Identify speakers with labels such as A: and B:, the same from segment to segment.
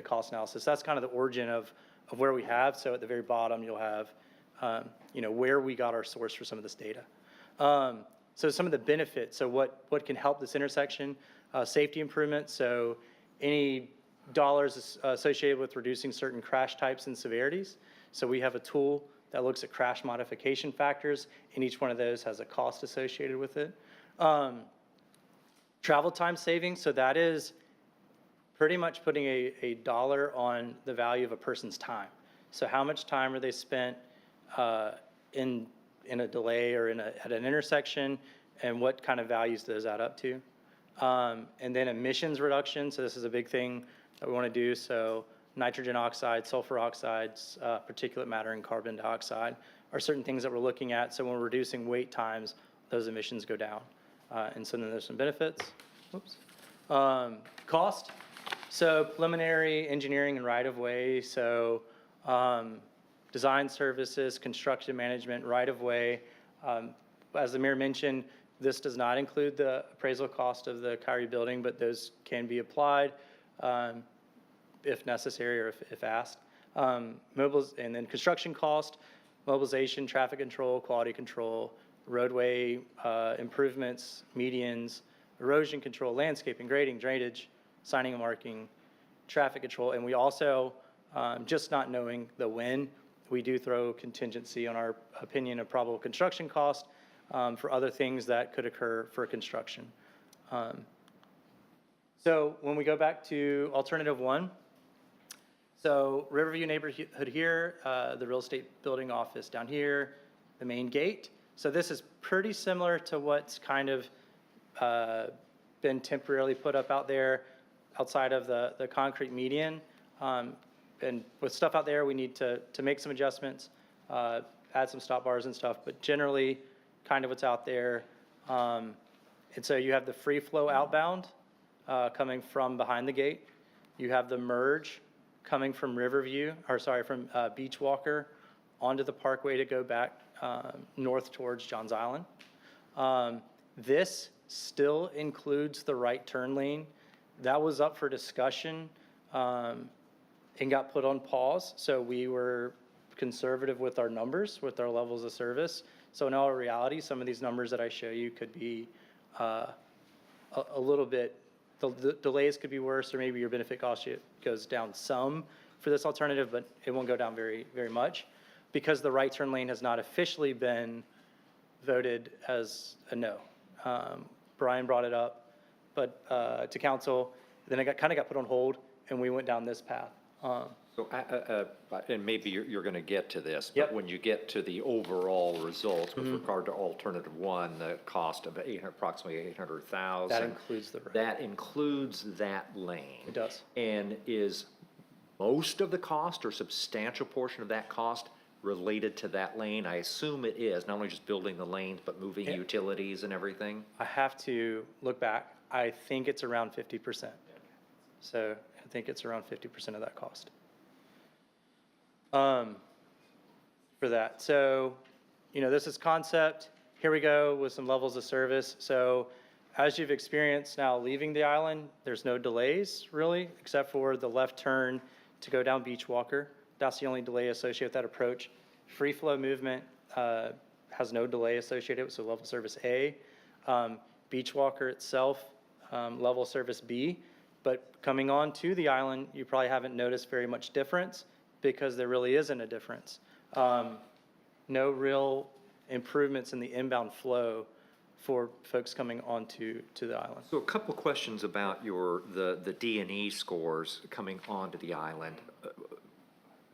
A: cost analysis. That's kind of the origin of where we have. So at the very bottom, you'll have, where we got our source for some of this data. So some of the benefits. So what can help this intersection? Safety improvements. So any dollars associated with reducing certain crash types and severities. So we have a tool that looks at crash modification factors, and each one of those has a cost associated with it. Travel time savings. So that is pretty much putting a dollar on the value of a person's time. So how much time are they spent in a delay or at an intersection, and what kind of values does that up to? And then emissions reduction. So this is a big thing that we want to do. So nitrogen oxide, sulfur oxides, particulate matter, and carbon dioxide are certain things that we're looking at. So when we're reducing wait times, those emissions go down. And so then there's some benefits. Oops. Cost. So preliminary engineering and right-of-way. So design services, construction management, right-of-way. As the mayor mentioned, this does not include the appraisal cost of the Kyrie building, but those can be applied if necessary or if asked. And then construction cost, mobilization, traffic control, quality control, roadway improvements, medians, erosion control, landscaping, grading, drainage, signing and marking, traffic control. And we also, just not knowing the when, we do throw contingency on our opinion of probable construction cost for other things that could occur for construction. So when we go back to alternative one, so Riverview neighborhood here, the real estate building office down here, the main gate. So this is pretty similar to what's kind of been temporarily put up out there outside of the concrete median. And with stuff out there, we need to make some adjustments, add some stop bars and stuff, but generally kind of what's out there. And so you have the free flow outbound coming from behind the gate. You have the merge coming from Riverview, or sorry, from Beach Walker onto the Parkway to go back north towards Johns Island. This still includes the right turn lane. That was up for discussion and got put on pause. So we were conservative with our numbers, with our levels of service. So in all reality, some of these numbers that I show you could be a little bit, the delays could be worse, or maybe your benefit cost goes down some for this alternative, but it won't go down very, very much because the right turn lane has not officially been voted as a no. Brian brought it up, but to council, then it kind of got put on hold, and we went down this path.
B: So, and maybe you're going to get to this, but
A: Yep.
B: when you get to the overall results with regard to alternative one, the cost of approximately 800,000.
A: That includes the road.
B: That includes that lane.
A: It does.
B: And is most of the cost or substantial portion of that cost related to that lane? I assume it is, not only just building the lanes, but moving utilities and everything.
A: I have to look back. I think it's around 50%. So I think it's around 50% of that cost. For that. So, this is concept. Here we go with some levels of service. So as you've experienced now leaving the island, there's no delays really, except for the left turn to go down Beach Walker. That's the only delay associated with that approach. Free flow movement has no delay associated with, so level service A. Beach Walker itself, level service B. But coming on to the island, you probably haven't noticed very much difference because there really isn't a difference. No real improvements in the inbound flow for folks coming onto the island.
B: So a couple questions about the D&E scores coming onto the island.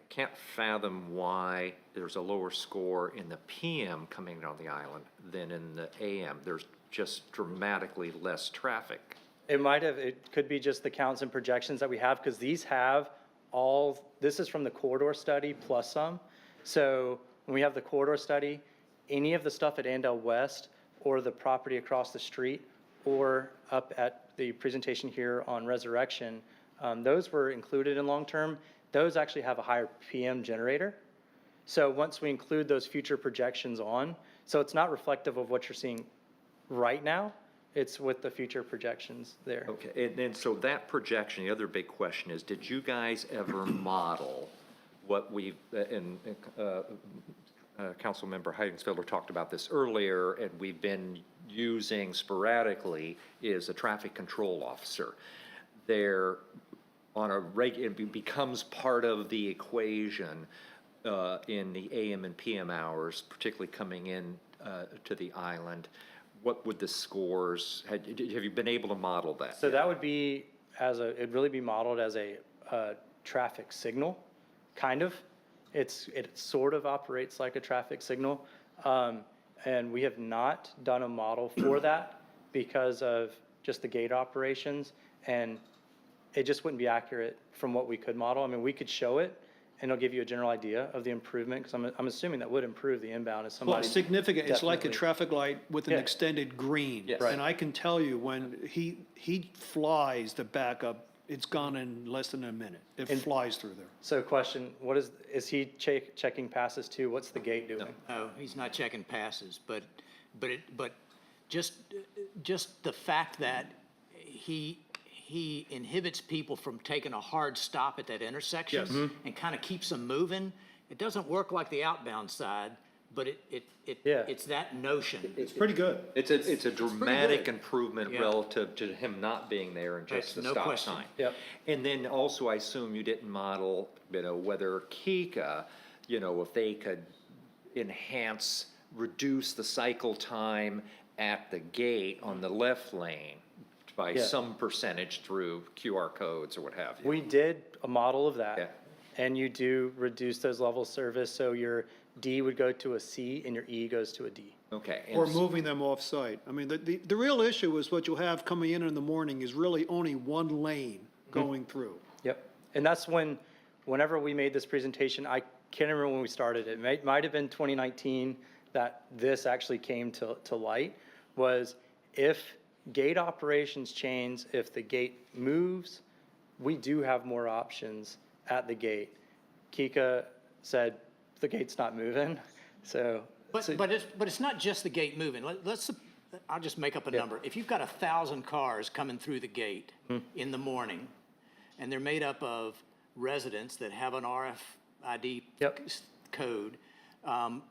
B: Can't fathom why there's a lower score in the PM coming on the island than in the AM. There's just dramatically less traffic.
A: It could be just the counts and projections that we have, because these have this is from the corridor study plus some. So when we have the corridor study, any of the stuff at Andale West or the property across the street or up at the presentation here on Resurrection, those were included in long-term. Those actually have a higher PM generator. So once we include those future projections on, so it's not reflective of what you're seeing right now, It's with the future projections there.
B: Okay, and then, so that projection, the other big question is, did you guys ever model what we've, Councilmember Heidensfelder talked about this earlier, and we've been using sporadically, is a traffic control officer. They're on a it becomes part of the equation in the AM and PM hours, particularly coming in to the island. What would the scores, have you been able to model that?
A: So that would be it'd really be modeled as a traffic signal, kind of. It sort of operates like a traffic signal. And we have not done a model for that because of just the gate operations. And it just wouldn't be accurate from what we could model. I mean, we could show it and it'll give you a general idea of the improvement, because I'm assuming that would improve the inbound as
C: Well,
A: somebody.
C: significant, it's like a
A: definitely-
C: traffic light with an
A: Yeah.
C: extended green.
B: Yes.
A: Right.
C: And I can tell you, when he flies the backup, it's gone in less than a minute. It flies through there.
A: So question, is he checking passes too? What's the gate doing?
D: No, he's not checking passes, but just the fact that he inhibits people from taking a hard stop at that intersection.
C: Yes. Mhm.
D: And kind of keeps them moving. It doesn't work like the outbound side, but
A: Yeah.
D: it's that notion.
C: It's pretty good.
B: It's a dramatic
D: good.
B: improvement
D: Yeah.
B: relative to him not being there and just the
D: Right, no
B: stop
D: question.
B: sign.
A: Yep.
B: And then also, I assume you didn't model, whether Kika, if they could reduce the cycle time at the gate on the left lane by
A: Yeah.
B: some percentage through QR codes or what have you.
A: We did a model of
B: Yeah.
A: that. And you do reduce those levels of service, so your D would go to a C and your E goes to a D.
B: Okay. and
C: Or moving them off-site. I mean, the real issue is what you'll have coming in the morning is really only one lane going through.
A: Yep. And that's whenever we made this presentation, I can't remember when we started it. It might have been 2019 that this actually came to light, was if gate operations change, if the gate moves, we do have more options at the gate. Kika said, the gate's not moving, so.
D: But it's not just the gate moving. I'll just make up a number. If you've got 1,000 cars coming through the gate in the morning, and they're made up of residents that have an RFID
A: Yep.
D: code,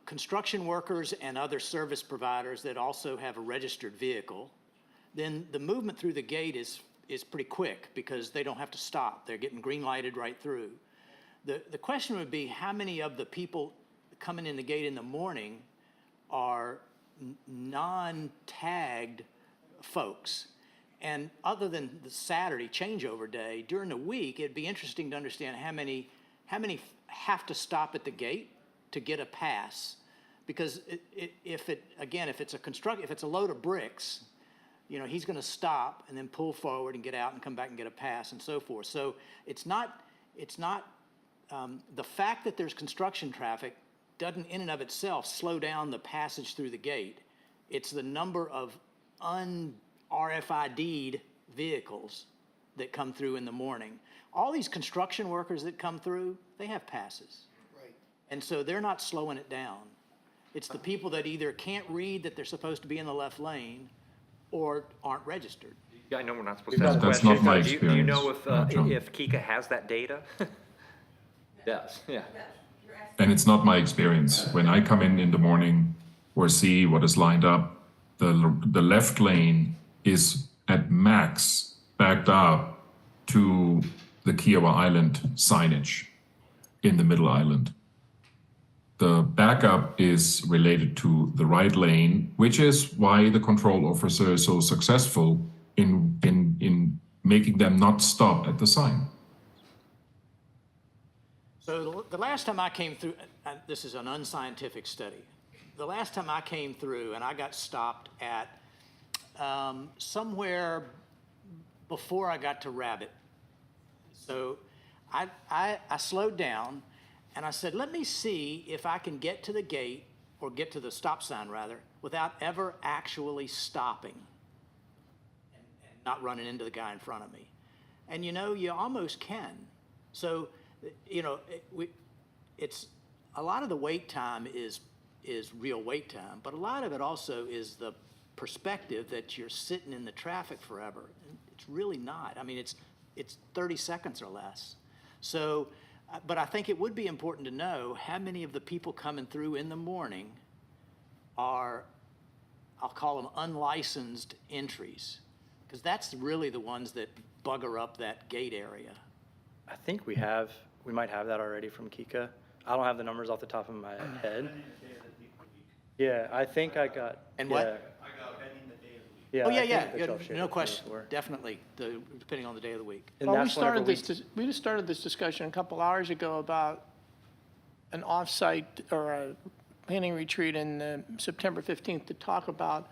D: construction workers and other service providers that also have a registered vehicle, then the movement through the gate is pretty quick because they don't have to stop. They're getting green lighted right through. The question would be, how many of the people coming in the gate in the morning are non-tagged folks? And other than the Saturday changeover day, during the week, it'd be interesting to understand how many have to stop at the gate to get a pass. Because if it's a load of bricks, he's going to stop and then pull forward and get out and come back and get a pass and so forth. So it's not the fact that there's construction traffic doesn't in and of itself slow down the passage through the gate. It's the number of un-RFID'd vehicles that come through in the morning. All these construction workers that come through, they have passes. Right. And so they're not slowing it down. It's the people that either can't read that they're supposed to be in the left lane or aren't registered.
B: Yeah, I know we're not supposed to ask
E: That's
B: questions.
E: not my
B: Do you know
E: experience, John.
B: if Kika has that data? Yes, yeah.
E: And it's not my experience. When I come in the morning or see what is lined up, the left lane is at max backed up to the Kiowa Island signage in the middle island. The backup is related to the right lane, which is why the control officer is so successful in making them not stop at the sign.
D: So the last time I came through, this is an unscientific study. The last time I came through and I got stopped at somewhere before I got to Rabbit. So I slowed down and I said, let me see if I can get to the gate, or get to the stop sign rather, without ever actually stopping and not running into the guy in front of me. And you almost can. So, it's a lot of the wait time is real wait time, but a lot of it also is the perspective that you're sitting in the traffic forever. It's really not. I mean, it's 30 seconds or less. So, but I think it would be important to know how many of the people coming through in the morning are, I'll call them unlicensed entries, because that's really the ones that bugger up that gate area.
A: I think we might have that already from Kika. I don't have the numbers off the top of my head. Yeah, I think I got.
D: And what?
A: yeah. Yeah,
D: Oh,
A: I
D: yeah,
A: think
D: yeah,
A: the
D: yeah,
A: 12 shaded
D: no
A: was
D: question,
A: before.
D: definitely, depending on the day of the week.
A: And
F: Well, we
A: that's whenever
F: started we just started this discussion a couple hours ago about an off-site or a planning retreat in September 15th to talk about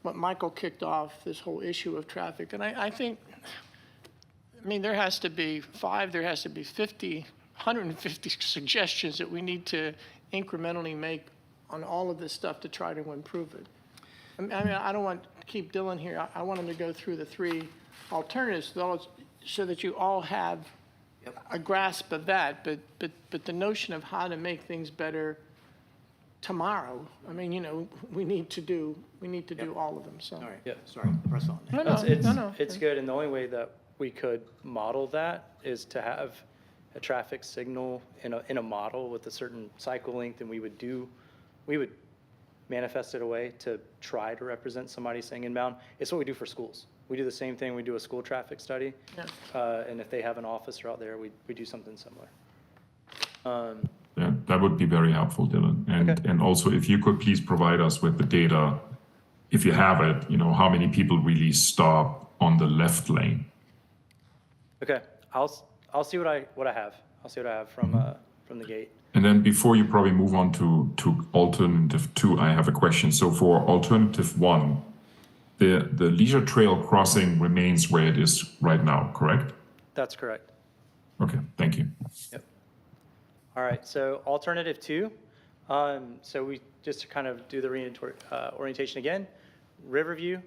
F: what Michael kicked off, this whole issue of traffic. And I think, I mean, there has to be 5, there has to be 50, 150 suggestions that we need to incrementally make on all of this stuff to try to improve it. I mean, I don't want to keep Dylan here. I want him to go through the 3 alternatives so that you all have a grasp of that. But the notion of how to make things better tomorrow, I mean, you know, we need to do all of them, so.
D: All right,
A: Yeah.
D: sorry, press on.
F: No, no.
A: It's good, and the only way that we could model that is to have a traffic signal in a model with a certain cycle length, and we would manifest it away to try to represent somebody saying inbound. It's what we do for schools. We do the same thing. We do a school traffic study, and if they have an officer out there, we do something similar.
E: Yeah, that would be very helpful, Dylan. And also, if you could please provide us with the data, if you have it, you know, how many people really stop on the left lane?
A: Okay, I'll see what I have. I'll see what I have from the gate.
E: And then before you probably move on to alternative 2, I have a question. So for alternative 1, the leisure trail crossing remains where it is right now, correct?
A: That's correct.
E: Okay, thank you.
A: Yep. All right, so alternative 2. So we just to kind of do the orientation again. Riverview,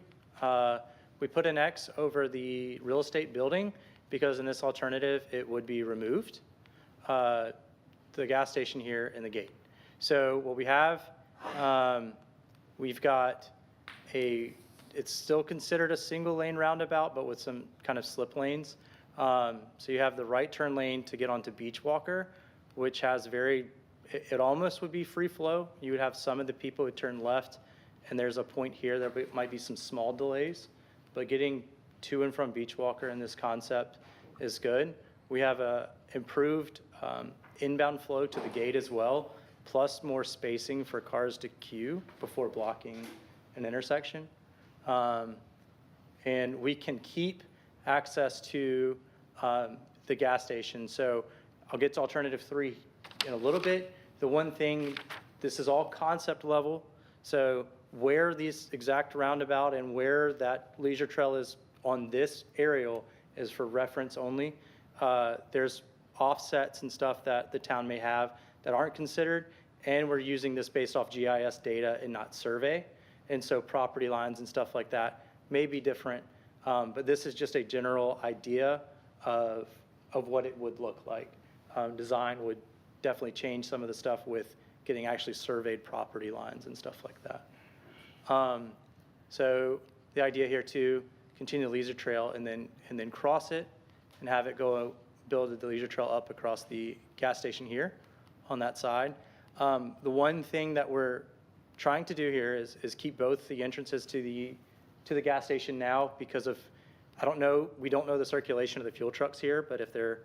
A: we put an X over the real estate building because in this alternative, it would be removed. The gas station here and the gate. So what we have, we've got it's still considered a single lane roundabout, but with some kind of slip lanes. So you have the right turn lane to get onto Beachwalker, which has it almost would be free flow. You would have some of the people who turn left, and there's a point here, there might be some small delays, but getting to and from Beachwalker in this concept is good. We have a improved inbound flow to the gate as well, plus more spacing for cars to queue before blocking an intersection. And we can keep access to the gas station. So I'll get to alternative 3 in a little bit. The one thing, this is all concept level. So where this exact roundabout and where that leisure trail is on this aerial is for reference only. There's offsets and stuff that the town may have that aren't considered, and we're using this based off GIS data and not survey. And so property lines and stuff like that may be different, but this is just a general idea of what it would look like. Design would definitely change some of the stuff with getting actually surveyed property lines and stuff like that. So the idea here too, continue the leisure trail and then cross it and have it build the leisure trail up across the gas station here on that side. The one thing that we're trying to do here is keep both the entrances to the gas station now because of, we don't know the circulation of the fuel trucks here, but if they're,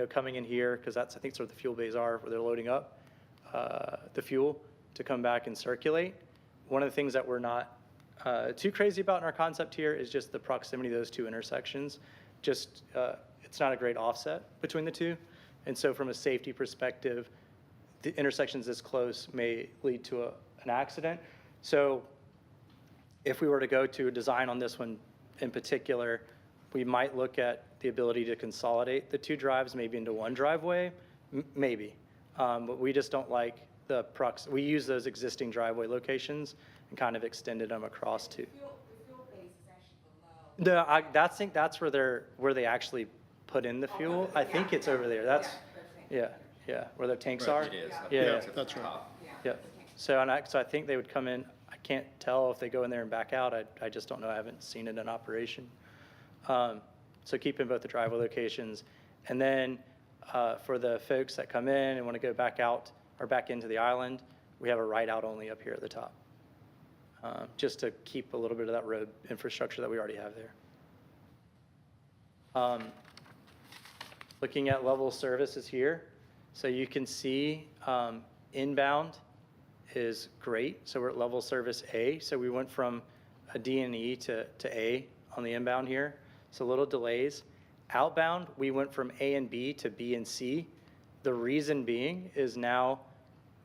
A: coming in here, because I think that's where the fuel bays are, where they're loading up the fuel to come back and circulate. One of the things that we're not too crazy about in our concept here is just the proximity of those 2 intersections. It's not a great offset between the 2. And so from a safety perspective, the intersections this close may lead to an accident. So if we were to go to a design on this one in particular, we might look at the ability to consolidate the 2 drives maybe into one driveway, maybe. But we just don't like we use those existing driveway locations and kind of extended them across to.
G: The fuel base is actually below.
A: No, I think that's where they actually put in the fuel. I think it's over there. That's, yeah, where the tanks are.
B: It is.
A: Yeah,
C: That's right.
A: yeah. So I think they would come in, I can't tell if they go in there and back out. I just don't know. I haven't seen it in operation. So keeping both the driveway locations. And then for the folks that come in and want to go back out or back into the island, we have a right out only up here at the top. Just to keep a little bit of that road infrastructure that we already have there. Looking at level of services here. So you can see inbound is great. So we're at level service A. So we went from a D and E to A on the inbound here. So little delays. Outbound, we went from A and B to B and C. The reason being is now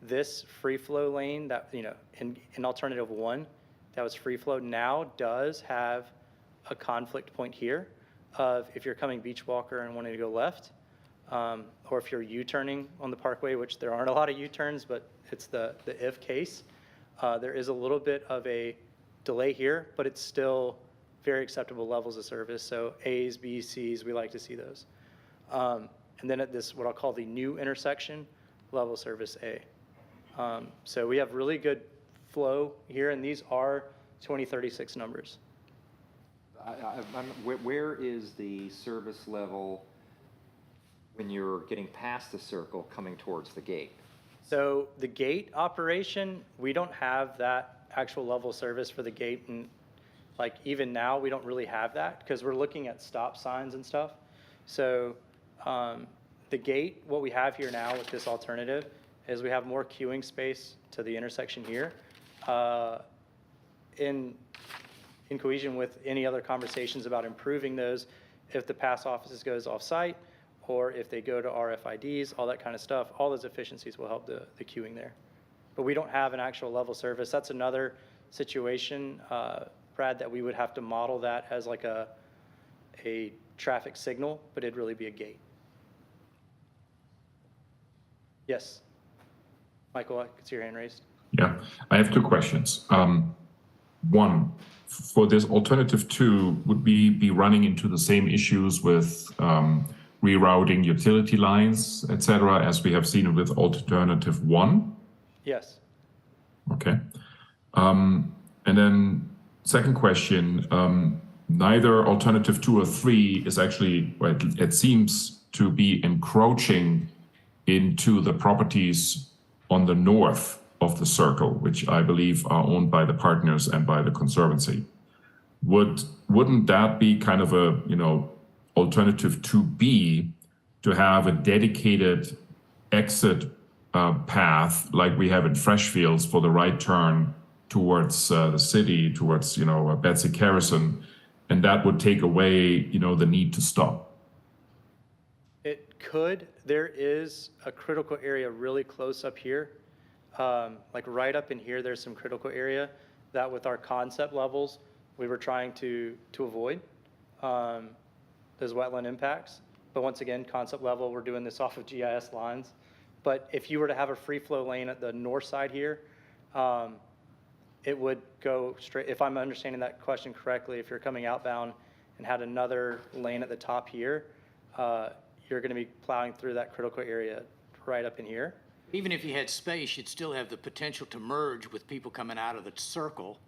A: this free flow lane that, you know, in alternative 1, that was free flow, now does have a conflict point here of if you're coming Beach Walker and wanting to go left, or if you're U-turning on the Parkway, which there aren't a lot of U-turns, but it's the if case. There is a little bit of a delay here, but it's still very acceptable levels of service. So A's, B's, C's, we like to see those. And then at this, what I'll call the new intersection, level service A. So we have really good flow here, and these are 2036 numbers.
B: Where is the service level when you're getting past the circle coming towards the gate?
A: So the gate operation, we don't have that actual level of service for the gate, and like even now, we don't really have that because we're looking at stop signs and stuff. So the gate, what we have here now with this alternative is we have more queuing space to the intersection here. In cohesion with any other conversations about improving those, if the pass offices goes off-site, or if they go to RFIDs, all that kind of stuff, all those efficiencies will help the queuing there. But we don't have an actual level service. That's another situation, Brad, that we would have to model that as like a traffic signal, but it'd really be a gate. Yes. Michael, I could see your hand raised.
E: Yeah, I have 2 questions. One, for this alternative 2, would we be running into the same issues with rerouting utility lines, et cetera, as we have seen with alternative 1?
A: Yes.
E: Okay. And then second question, neither alternative 2 or 3 is actually, well, it seems to be encroaching into the properties on the north of the circle, which I believe are owned by the partners and by the Conservancy. Wouldn't that be kind of a, you know, alternative 2B to have a dedicated exit path like we have in Freshfields for the right turn towards the city, towards, you know, Betsy Carrison, and that would take away, you know, the need to stop?
A: It could. There is a critical area really close up here. Like right up in here, there's some critical area that with our concept levels, we were trying to avoid those wetland impacts. But once again, concept level, we're doing this off of GIS lines. But if you were to have a free flow lane at the north side here, it would go straight, if I'm understanding that question correctly, if you're coming outbound and had another lane at the top here, you're going to be plowing through that critical area right up in here.
D: Even if you had space, you'd still have the potential to merge with people coming out of the circle.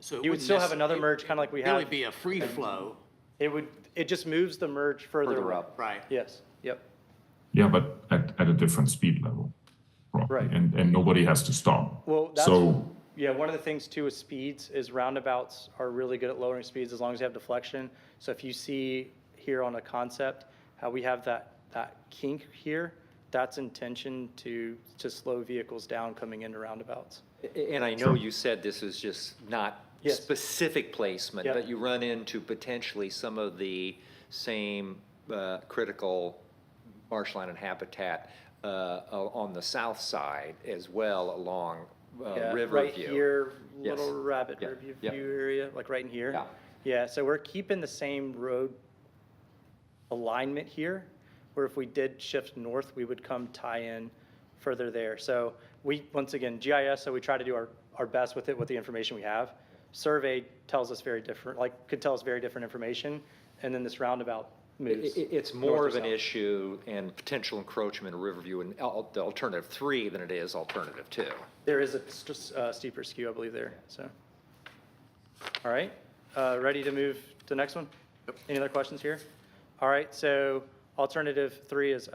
D: So it
A: You would
D: wouldn't
A: still have
D: necess-
A: another
D: it-
A: merge, kind of like we
D: It would
A: have.
D: be a free flow.
A: It just moves the merge further
B: Further
A: away.
B: up.
D: Right.
A: Yes, yep.
E: Yeah, but at a different speed level. Probably.
A: Right.
E: And nobody has to stop.
A: Well, that's,
E: So,
A: yeah, one of the things too with speeds is roundabouts are really good at lowering speeds as long as you have deflection. So if you see here on a concept, how we have that kink here, that's intention to slow vehicles down coming into roundabouts.
B: And I know you said this is just not
A: Yes.
B: specific placement,
A: Yep.
B: but you run into potentially some of the same critical marshland and habitat on the south side as well along
A: Yeah,
B: Riverview.
A: right here,
B: Yes.
A: Little Rabbit
B: Yep,
A: Review
B: yep.
A: area, like right in here.
B: Yeah.
A: Yeah, so we're keeping the same road alignment here, where if we did shift north, we would come tie in further there. So we, once again, GIS, so we try to do our best with it, with the information we have. Survey tells us very different, like could tell us very different information. And then this roundabout moves.
B: It's
A: north
B: more
A: or
B: of an
A: south.
B: issue and potential encroachment in Riverview and the alternative 3 than it is alternative 2.
A: There is a steeper skew, I believe, there, so. All right, ready to move to the next one? Any other questions here? All right, so alternative 3, as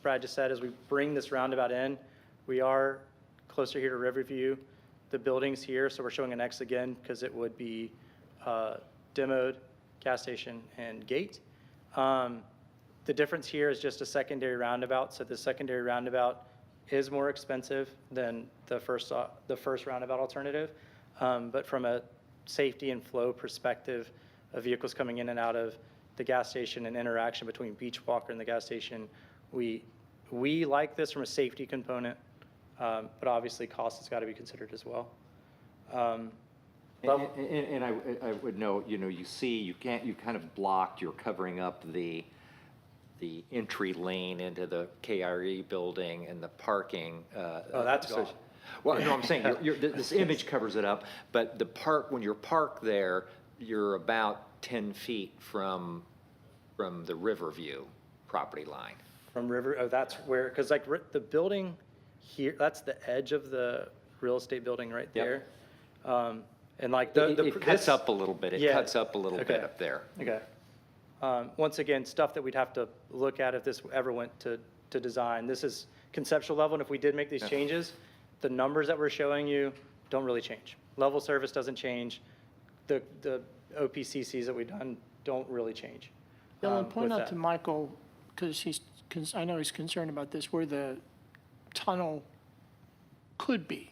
A: Brad just said, as we bring this roundabout in, we are closer here to Riverview. The building's here, so we're showing an X again because it would be demoed, gas station, and gate. The difference here is just a secondary roundabout, so the secondary roundabout is more expensive than the first roundabout alternative. But from a safety and flow perspective of vehicles coming in and out of the gas station and interaction between Beach Walker and the gas station, we like this from a safety component, but obviously cost has got to be considered as well.
B: And I would note, you kind of blocked, you're covering up the entry lane into the KRE building and the parking.
A: Oh, that's gone.
B: Well, no, I'm saying, this image covers it up, but when you're parked there, you're about 10 feet from the Riverview property line.
A: From River, oh, that's where, because like the building here, that's the edge of the real estate building right there. And like
B: It cuts up a little bit,
A: Yeah.
B: it cuts up a little bit
A: Okay.
B: up there.
A: Okay. Once again, stuff that we'd have to look at if this ever went to design. This is conceptual level, and if we did make these changes, the numbers that we're showing you don't really change. Level service doesn't change. The OPCCs that we've done don't really change.
F: Dylan, point
A: with
F: out
A: that.
F: to Michael, because I know he's concerned about this, where the tunnel could be,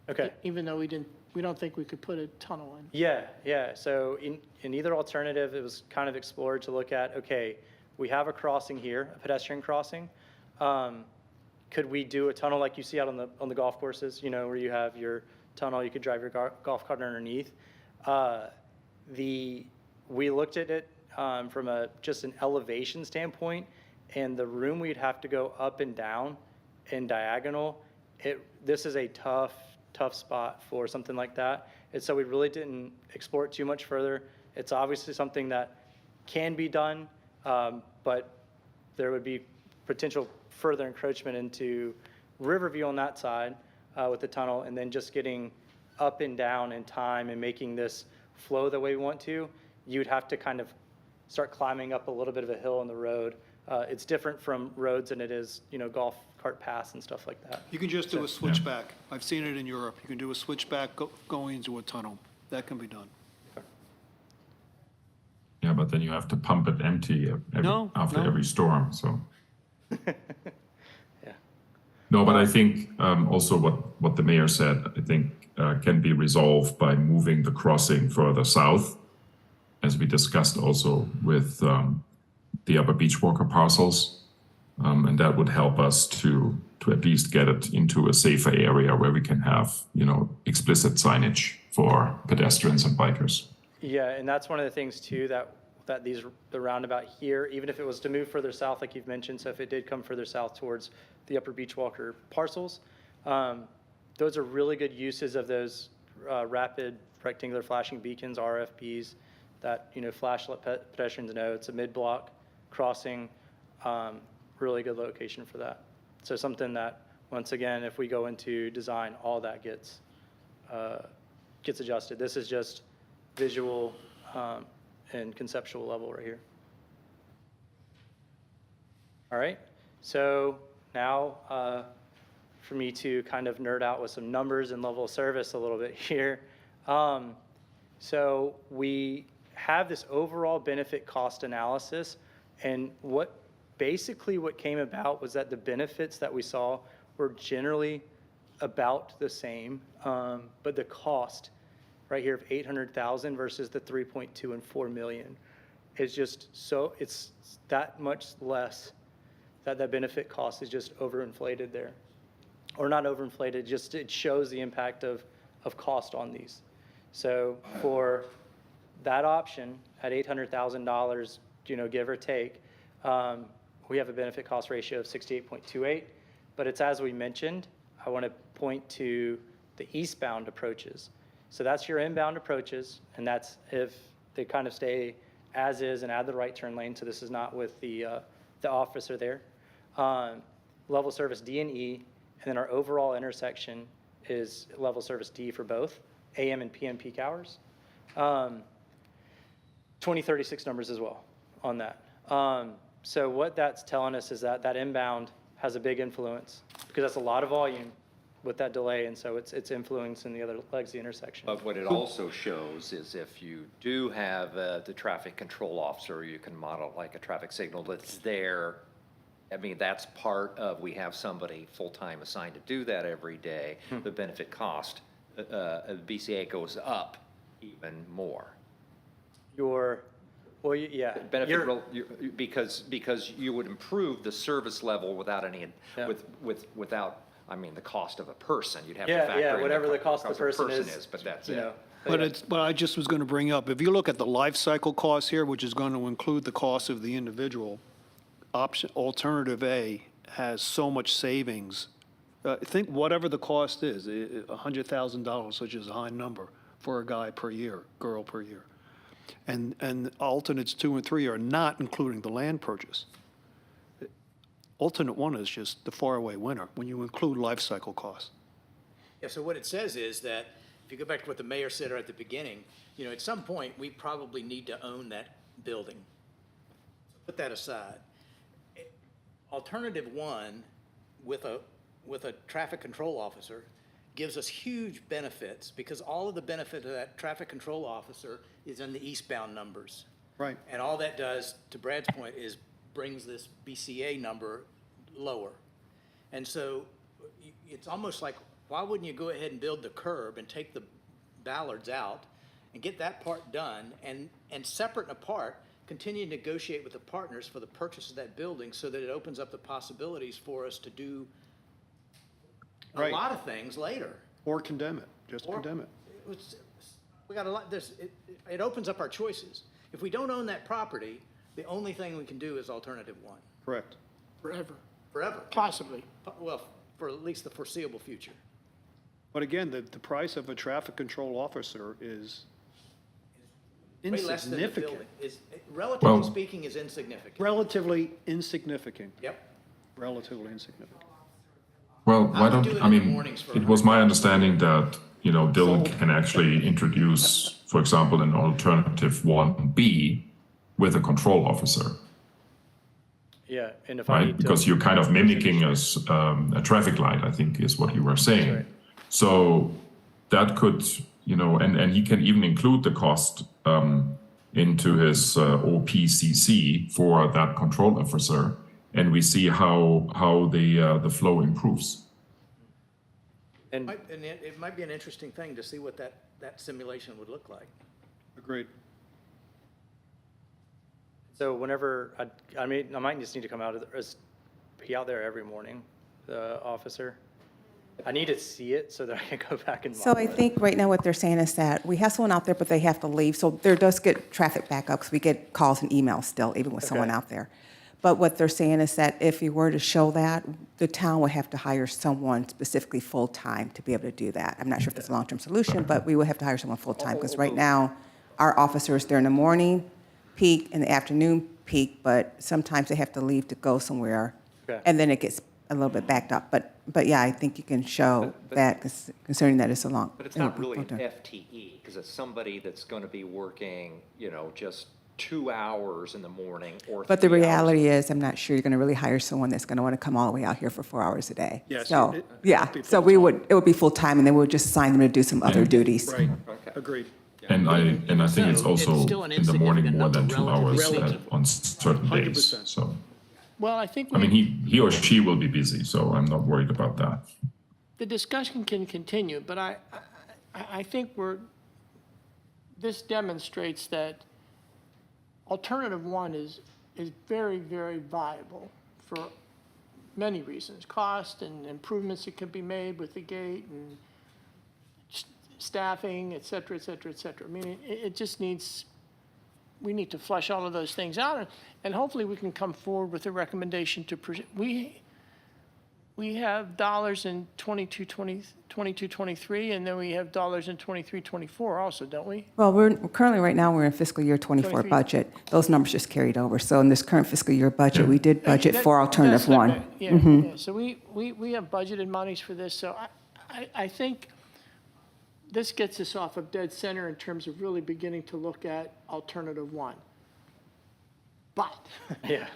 A: Okay.
F: even though we don't think we could put a tunnel in.
A: Yeah. So in either alternative, it was kind of explored to look at, okay, we have a crossing here, a pedestrian crossing. Could we do a tunnel like you see out on the golf courses, where you have your tunnel, you could drive your golf cart underneath? We looked at it from just an elevation standpoint, and the room we'd have to go up and down and diagonal, this is a tough spot for something like that. And so we really didn't explore it too much further. It's obviously something that can be done, but there would be potential further encroachment into Riverview on that side with the tunnel, and then just getting up and down in time and making this flow the way we want to, you'd have to kind of start climbing up a little bit of a hill in the road. It's different from roads than it is, golf cart paths and stuff like that.
C: You can just do a switchback. I've seen it in Europe. You can do a switchback going into a tunnel. That can be done.
E: Yeah, but then you have to pump it empty after every storm, so.
A: Yeah.
E: No, but I think also what the mayor said, I think can be resolved by moving the crossing further south, as we discussed also with the Upper Beachwalker parcels. And that would help us to at least get it into a safer area where we can have, explicit signage for pedestrians and bikers.
A: Yeah, and that's one of the things too, that the roundabout here, even if it was to move further south, like you've mentioned, so if it did come further south towards the Upper Beachwalker parcels, those are really good uses of those rapid rectangular flashing beacons, RFBs, that, flash let pedestrians know it's a mid-block crossing, really good location for that. So something that, once again, if we go into design, all that gets adjusted. This is just visual and conceptual level right here. All right, so now for me to kind of nerd out with some numbers and level of service a little bit here. So we have this overall benefit cost analysis, and what came about was that the benefits that we saw were generally about the same, but the cost right here of 800,000 versus the 3.2 and 4 million is just it's that much less that benefit cost is just overinflated there. Or not overinflated, just it shows the impact of cost on these. So for that option at $800,000, give or take, we have a benefit cost ratio of 68.28, but it's as we mentioned, I want to point to the eastbound approaches. So that's your inbound approaches, and that's if they kind of stay as is and add the right turn lane, so this is not with the officer there. Level service D and E, and then our overall intersection is level service D for both AM and PM peak hours. 2036 numbers as well on that. So what that's telling us is that that inbound has a big influence, because that's a lot of volume with that delay, and so it's influencing the other legs of the intersection.
B: But what it also shows is if you do have the traffic control officer, you can model like a traffic signal that's there. I mean, that's part of, we have somebody full-time assigned to do that every day. The benefit cost, BCA goes up even more.
A: Well, yeah.
B: Benefit, because you would improve the service level without any,
A: Yeah.
B: without, I mean, the cost of a person. You'd have to
A: Yeah,
B: factor in.
A: yeah, whatever the cost of the person is.
B: But that's
A: you
B: it.
A: know,
C: But
A: yeah.
C: but I just was going to bring up, if you look at the life cycle costs here, which is going to include the cost of the individual, alternative A has so much savings. Think whatever the cost is, $100,000, which is a high number for a guy per year, girl per year. And alternates 2 and 3 are not including the land purchase. Alternate 1 is just the faraway winner when you include life cycle costs.
D: Yeah, so what it says is that, if you go back to what the mayor said at the beginning, you know, at some point, we probably need to own that building. Put that aside. Alternative 1, with a traffic control officer, gives us huge benefits, because all of the benefit of that traffic control officer is in the eastbound numbers.
C: Right.
D: And all that does, to Brad's point, is brings this BCA number lower. And so it's almost like, why wouldn't you go ahead and build the curb and take the ballards out and get that part done, and separate and apart, continue to negotiate with the partners for the purchase of that building, so that it opens up the possibilities for us to do a
C: Right.
D: lot of things later.
C: Or condemn it, just
D: Or-
C: condemn it.
D: We got a lot, it opens up our choices. If we don't own that property, the only thing we can do is alternative 1,
C: Correct.
F: Forever,
D: forever.
F: possibly.
D: Well, for at least the foreseeable future.
C: But again, the price of a traffic control officer is
D: Way less than the
C: insignificant.
D: building. Relatively
E: Well-
D: speaking, is insignificant.
C: Relatively insignificant,
D: Yep.
C: relatively insignificant.
E: Well,
D: I
E: why
D: would do
E: don't,
D: it
E: I
D: in the
E: mean,
D: mornings for
E: it was my understanding that, Dylan
C: So-
E: can actually introduce, for example, an alternative 1B with a control officer,
A: Yeah, and if I
E: right?
A: need to.
E: Because you're kind of mimicking a traffic light, I think is what you were saying.
A: right.
E: So that could, and he can even include the cost into his OPCC for that control officer, and we see how the flow improves.
A: And
D: And it might be an interesting thing to see what that simulation would look like.
C: Agreed.
A: so whenever, I mean, I might just need to come out of, be out there every morning, the officer. I need to see it so that I can go back and
H: So
A: model
H: I
A: it.
H: think right now what they're saying is that we have someone out there, but they have to leave. So there does get traffic backups. We get calls and emails still, even with someone
A: Okay.
H: out there. But what they're saying is that if you were to show that, the town would have to hire someone specifically full-time to be able to do that. I'm not sure if that's a long-term solution, but we would have to hire someone full-time, because right now, our officers, they're in the morning peak, in the afternoon peak, but sometimes they have to leave to go somewhere.
A: Okay.
H: And then it gets a little bit backed up. But yeah, I think you can show that, concerning that it's a long.
B: But it's not really an
H: full-time.
B: FTE, because it's somebody that's going to be working, just 2 hours in the morning or 3
H: But the
B: hours.
H: reality is, I'm not sure you're going to really hire someone that's going to want to come all the way out here for 4 hours a day.
C: Yes,
H: So,
C: it
H: yeah,
C: would be
H: so it would be full-time, and then we'll just assign them to do some other duties.
C: Right,
B: Okay.
C: agreed.
E: And I think it's
D: So, it's
E: also
D: still an
E: in the morning
D: insignificant
E: more than
D: number
E: 2 hours
C: relatively.
E: on certain days.
C: 100%.
E: So,
F: Well, I think
E: I mean, he or she will be busy, so I'm not worried about that.
F: the discussion can continue, but I think this demonstrates that alternative 1 is very, very viable for many reasons. Cost and improvements that can be made with the gate and staffing, et cetera, et cetera, et cetera. I mean, it just needs, we need to flush all of those things out, and hopefully we can come forward with a recommendation to, we have dollars in 22-23, and then we have dollars in 23-24 also, don't we?
H: Well, we're currently, right now, we're in fiscal year '24
F: 23.
H: budget. Those numbers just carried over. So in this current fiscal year budget, we did budget
F: That-
H: for alternative
F: that's not
H: one.
F: bad. Yeah, so we have budgeted monies for this, so I think this gets us off of dead center in terms of really beginning to look at alternative one. But
A: Yeah.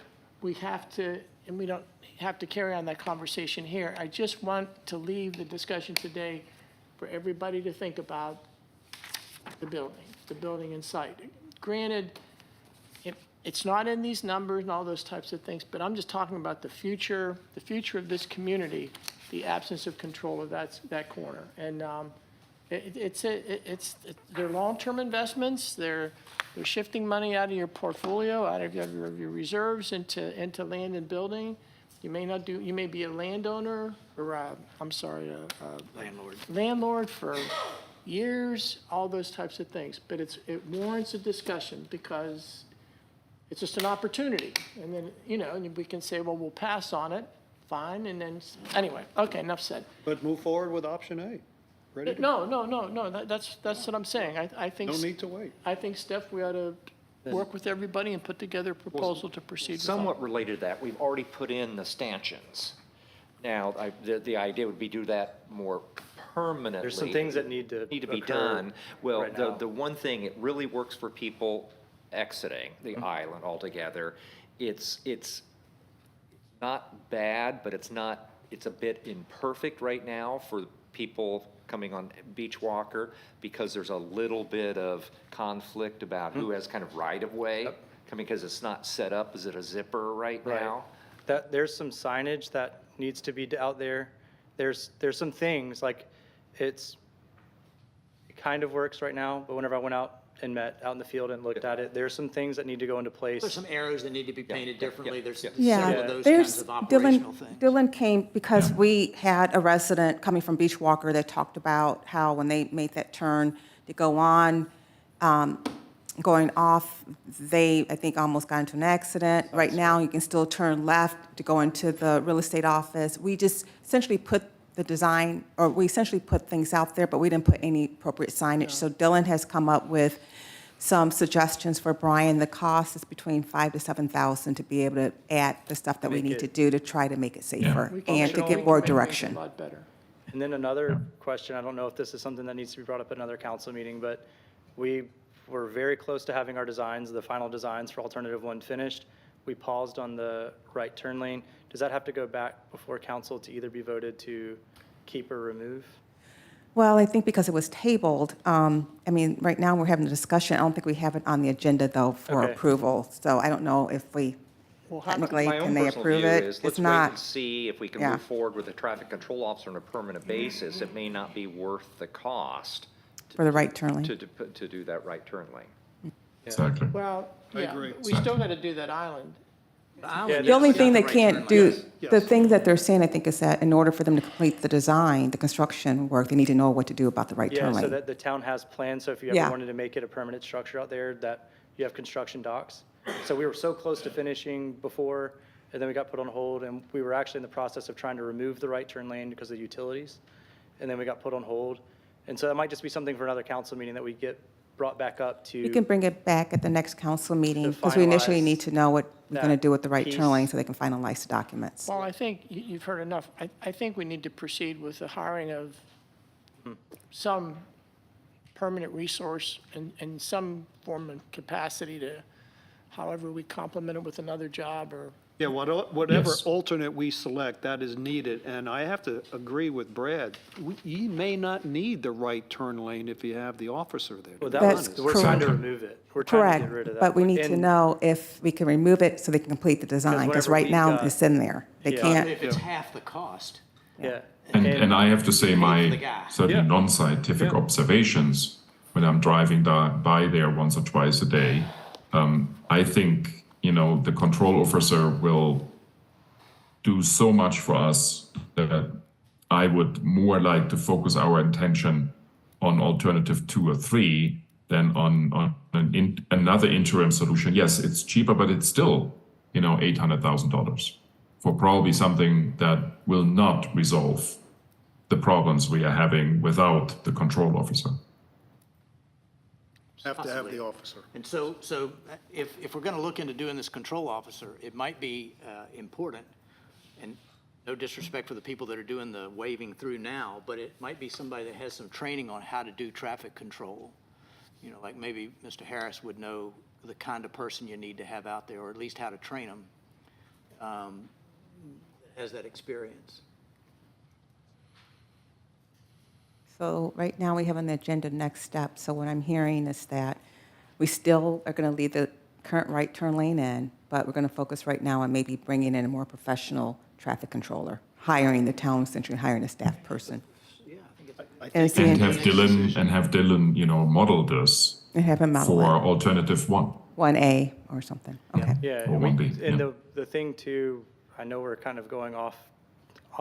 F: we have to, and we don't have to carry on that conversation here. I just want to leave the discussion today for everybody to think about the building in sight. Granted, it's not in these numbers and all those types of things, but I'm just talking about the future of this community, the absence of control of that corner. And they're long-term investments. They're shifting money out of your portfolio, out of your reserves into land and building. You may be a landowner or landlord for years, all those types of things. But it warrants a discussion because it's just an opportunity. And then, and we can say, well, we'll pass on it, fine, and then, anyway, okay, enough said.
C: But move forward with option A. Ready to
F: No, that's what I'm saying. I think.
C: No need to wait.
F: I think, Steph, we ought to work with everybody and put together a proposal to proceed with.
B: Somewhat related to that, we've already put in the stanchions. Now, the idea would be do that more permanently.
A: There's some things that need to
B: be
A: occur
B: done. Well,
A: right now.
B: the one thing, it really works for people exiting the
A: Mm-hmm.
B: island altogether. It's not bad, but it's a bit imperfect right now for people coming on Beach Walker because there's a little bit of conflict about who has kind of right-of-way coming, because it's not set up as a zipper right now.
A: There's some signage that needs to be out there. There's some things, like, it kind of works right now, but whenever I went out and met out in the field and looked at it, there's some things that need to go into place.
D: There's some arrows that need to be painted differently. There's several
H: Yeah,
D: of those kinds
H: there's,
D: of operational things.
H: Dylan came because we had a resident coming from Beach Walker that talked about how when they made that turn to go on, going off, they, I think, almost got into an accident. Right now, you can still turn left to go into the real estate office. We just essentially put the design, or we essentially put things out there, but we didn't put any appropriate signage. So Dylan has come up with some suggestions for Brian. The cost is between $5,000 to $7,000 to be able to add the stuff that we
A: Make
H: need
A: it-
H: to do to try to make it safer
F: We can
H: and to
F: show- we
H: get
F: can
H: more
F: make things
H: direction.
F: A lot better.
A: And then another question, I don't know if this is something that needs to be brought up at another council meeting, but we were very close to having our designs, the final designs for alternative one finished. We paused on the right turn lane. Does that have to go back before council to either be voted to keep or remove?
H: Well, I think because it was tabled, right now we're having a discussion. I don't think we have it on the agenda, though, for
A: Okay.
H: approval. So I don't know if we, technically,
B: My
H: can
B: own
H: they
B: personal
H: approve
B: view
H: it?
B: is,
H: It's
B: let's wait and
H: not,
B: see if we can
H: Yeah.
B: move forward with a traffic control officer on a permanent basis. It may not be worth the cost
H: for the right turn lane.
B: to do that right turn lane.
E: Exactly.
F: Well, yeah,
C: agree.
F: we still got to do that island.
H: The only thing they can't do,
C: Yes.
H: the thing that they're saying, I think, is that in order for them to complete the design, the construction work, they need to know what to do about the right
A: Yeah,
H: turn
A: so
H: lane.
A: that the town has plans, so if you
H: Yeah.
A: ever wanted to make it a permanent structure out there, that you have construction docks. So we were so close to finishing before, and then we got put on hold, and we were actually in the process of trying to remove the right turn lane because of utilities, and then we got put on hold. And so that might just be something for another council meeting that we get brought back up to.
H: You can bring it back at the next council meeting, because we initially
A: finalize
H: need to know what we're going to
A: that
H: do with the right turn
A: piece.
H: lane so they can finalize the documents.
F: Well, I think you've heard enough. I think we need to proceed with the hiring of some permanent resource in some form of capacity to, however we complement it with another job or.
C: Yeah, whatever
E: Yes.
C: alternate we select, that is needed. And I have to agree with Brad. You may not need the right turn lane if you have the officer there.
A: Well,
C: to
A: that
C: be
H: That's
A: was,
C: honest.
A: we're trying to
E: correct.
A: remove it. We're trying to get rid
H: Correct,
A: of that.
H: but we need to
A: And-
H: know if we can remove it so they can complete the design, because
A: whenever
H: right
A: we've
H: now
A: got-
H: it's in there. They
A: Yeah.
H: can't,
D: If it's half the cost.
A: Yeah.
E: And I have to say
D: for the
E: my
D: guy.
E: certainly
A: Yeah.
E: non-scientific
A: Yeah.
E: observations when I'm driving by there once or twice a day. I think, the control officer will do so much for us that I would more like to focus our attention on alternative 2 or 3 than on another interim solution. Yes, it's cheaper, but it's still, $800,000. for probably something that will not resolve the problems we are having without the control officer.
C: Have to have the officer.
D: And so if we're going to look into doing this control officer, it might be important, and no disrespect for the people that are doing the waving through now, but it might be somebody that has some training on how to do traffic control. You know, like maybe Mr. Harris would know the kind of person you need to have out there, or at least how to train them, has that experience.
H: So right now, we have on the agenda next step. So what I'm hearing is that we still are going to leave the current right turn lane in, but we're going to focus right now on maybe bringing in a more professional traffic controller, hiring the town, essentially hiring a staff person.
D: Yeah, I think it's.
H: And
E: And
H: seeing,
E: have Dylan, you know, model this
H: and have him model
E: for
H: it,
E: alternative one.
H: 1A or something. Okay.
A: Yeah,
E: Or
A: and we-
E: 1B,
A: and
E: yeah.
A: the thing too, I know we're kind of going off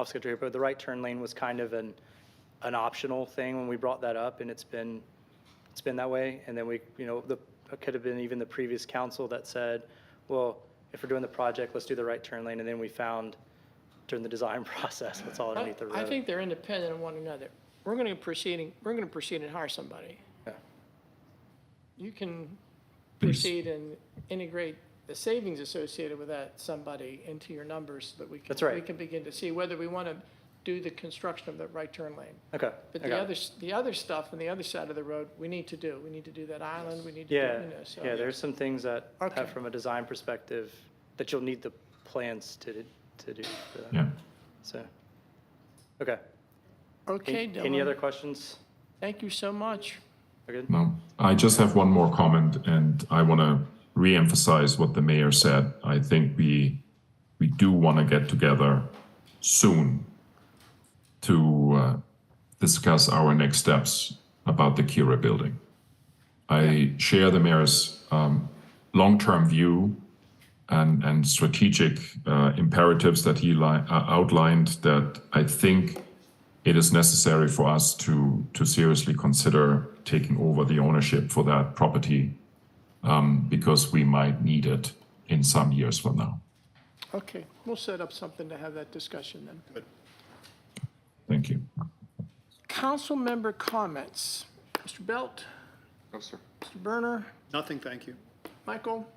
A: schedule here, but the right turn lane was kind of an optional thing when we brought that up, and it's been that way. And then we, you know, it could have been even the previous council that said, well, if we're doing the project, let's do the right turn lane. And then we found during the design process, it's all underneath the road.
F: I think they're independent of one another. We're going to proceed and hire somebody.
A: Yeah.
F: You can
E: Please.
F: proceed and integrate the savings associated with that somebody into your numbers so that we can.
A: That's right.
F: We can begin to see whether we want to do the construction of the right turn lane.
A: Okay.
F: But
A: I got it.
F: the other stuff on the other side of the road, we need to do. We need to do that island, we need to do,
A: Yeah,
F: you know, so.
A: yeah, there's some things that,
F: Okay.
A: from a design perspective, that you'll need the plans to do for that.
E: Yeah.
A: So, okay.
F: Okay,
A: Any
F: Dylan.
A: other questions?
F: Thank you so much.
A: We're good?
E: No, I just have one more comment, and I want to re-emphasize what the mayor said. I think we do want to get together soon to discuss our next steps about the Kira building. I share the mayor's long-term view and strategic imperatives that he outlined, that I think it is necessary for us to seriously consider taking over the ownership for that property, because we might need it in some years from now.
F: Okay, we'll set up something to have that discussion then.
E: Thank you.
F: Council member comments. Mr. Belt,
B: No, sir.
F: Mr. Berner,
C: Nothing, thank you.
F: Michael?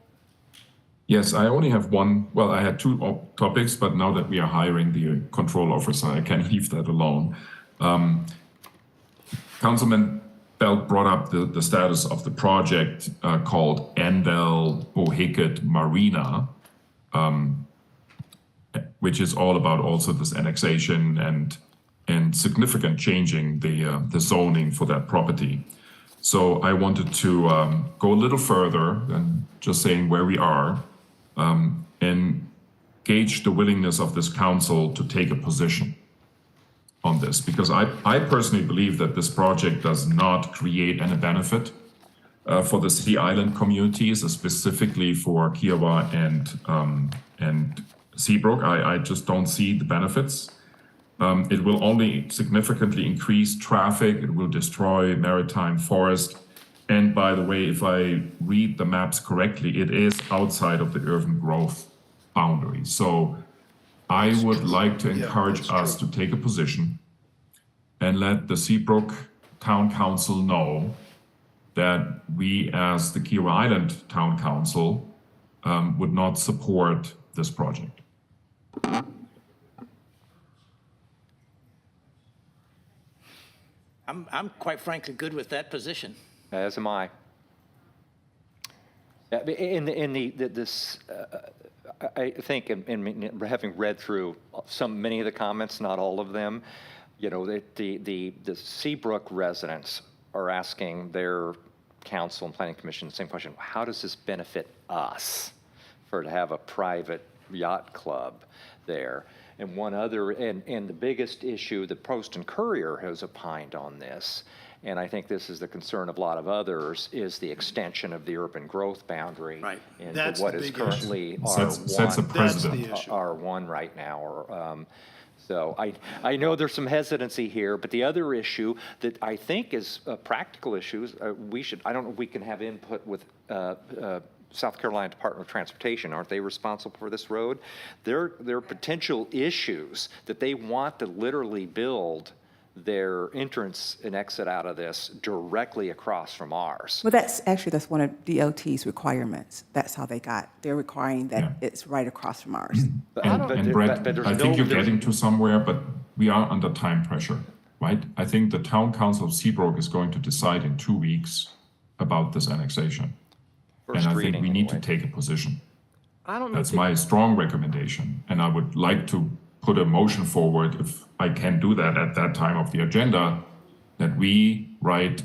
E: Yes, I only have one. Well, I had two topics, but now that we are hiring the control officer, I can leave that alone. Councilman Belt brought up the status of the project called Andel Bohicket Marina, which is all about also this annexation and significant changing the zoning for that property. So I wanted to go a little further than just saying where we are, and gauge the willingness of this council to take a position on this, because I personally believe that this project does not create any benefit for the Sea Island communities, specifically for Kiowa and Seabrook. I just don't see the benefits. It will only significantly increase traffic. It will destroy maritime forest. And by the way, if I read the maps correctly, it is outside of the urban growth boundary. So I would like to encourage us to take a position and let the Seabrook Town Council know that we, as the Kiowa Island Town Council, would not support this project.
D: I'm quite frankly good with that position.
B: As am I. Yeah, but I think, in having read through many of the comments, not all of them, you know, the Seabrook residents are asking their council and planning commission the same question: how does this benefit us to have a private yacht club there? And one other, and the biggest issue, the Post and Courier has opined on this, and I think this is the concern of a lot of others, is the extension of the urban growth boundary.
D: Right.
B: Into
C: That's
B: what
C: the
B: is
C: big issue.
B: currently
E: Sets a
B: R1.
C: That's the
E: precedent.
C: issue.
B: R1 right now, or, so I know there's some hesitancy here, but the other issue that I think is a practical issue is I don't know if we can have input with South Carolina Department of Transportation, aren't they responsible for this road? There are potential issues that they want to literally build their entrance and exit out of this directly across from ours.
H: Well, that's one of DOT's requirements. That's how they're requiring that
E: Yeah.
H: it's right across from ours.
E: And Brett,
B: there's
E: I think you're
B: there's-
E: getting to somewhere, but we are under time pressure, right? I think the town council of Seabrook is going to decide in 2 weeks about this annexation. And
B: First
E: I think
B: reading,
E: we need to
B: anyway.
E: take a position.
F: I don't know.
E: That's my strong recommendation, and I would like to put a motion forward, if I can do that at that time of the agenda, that we write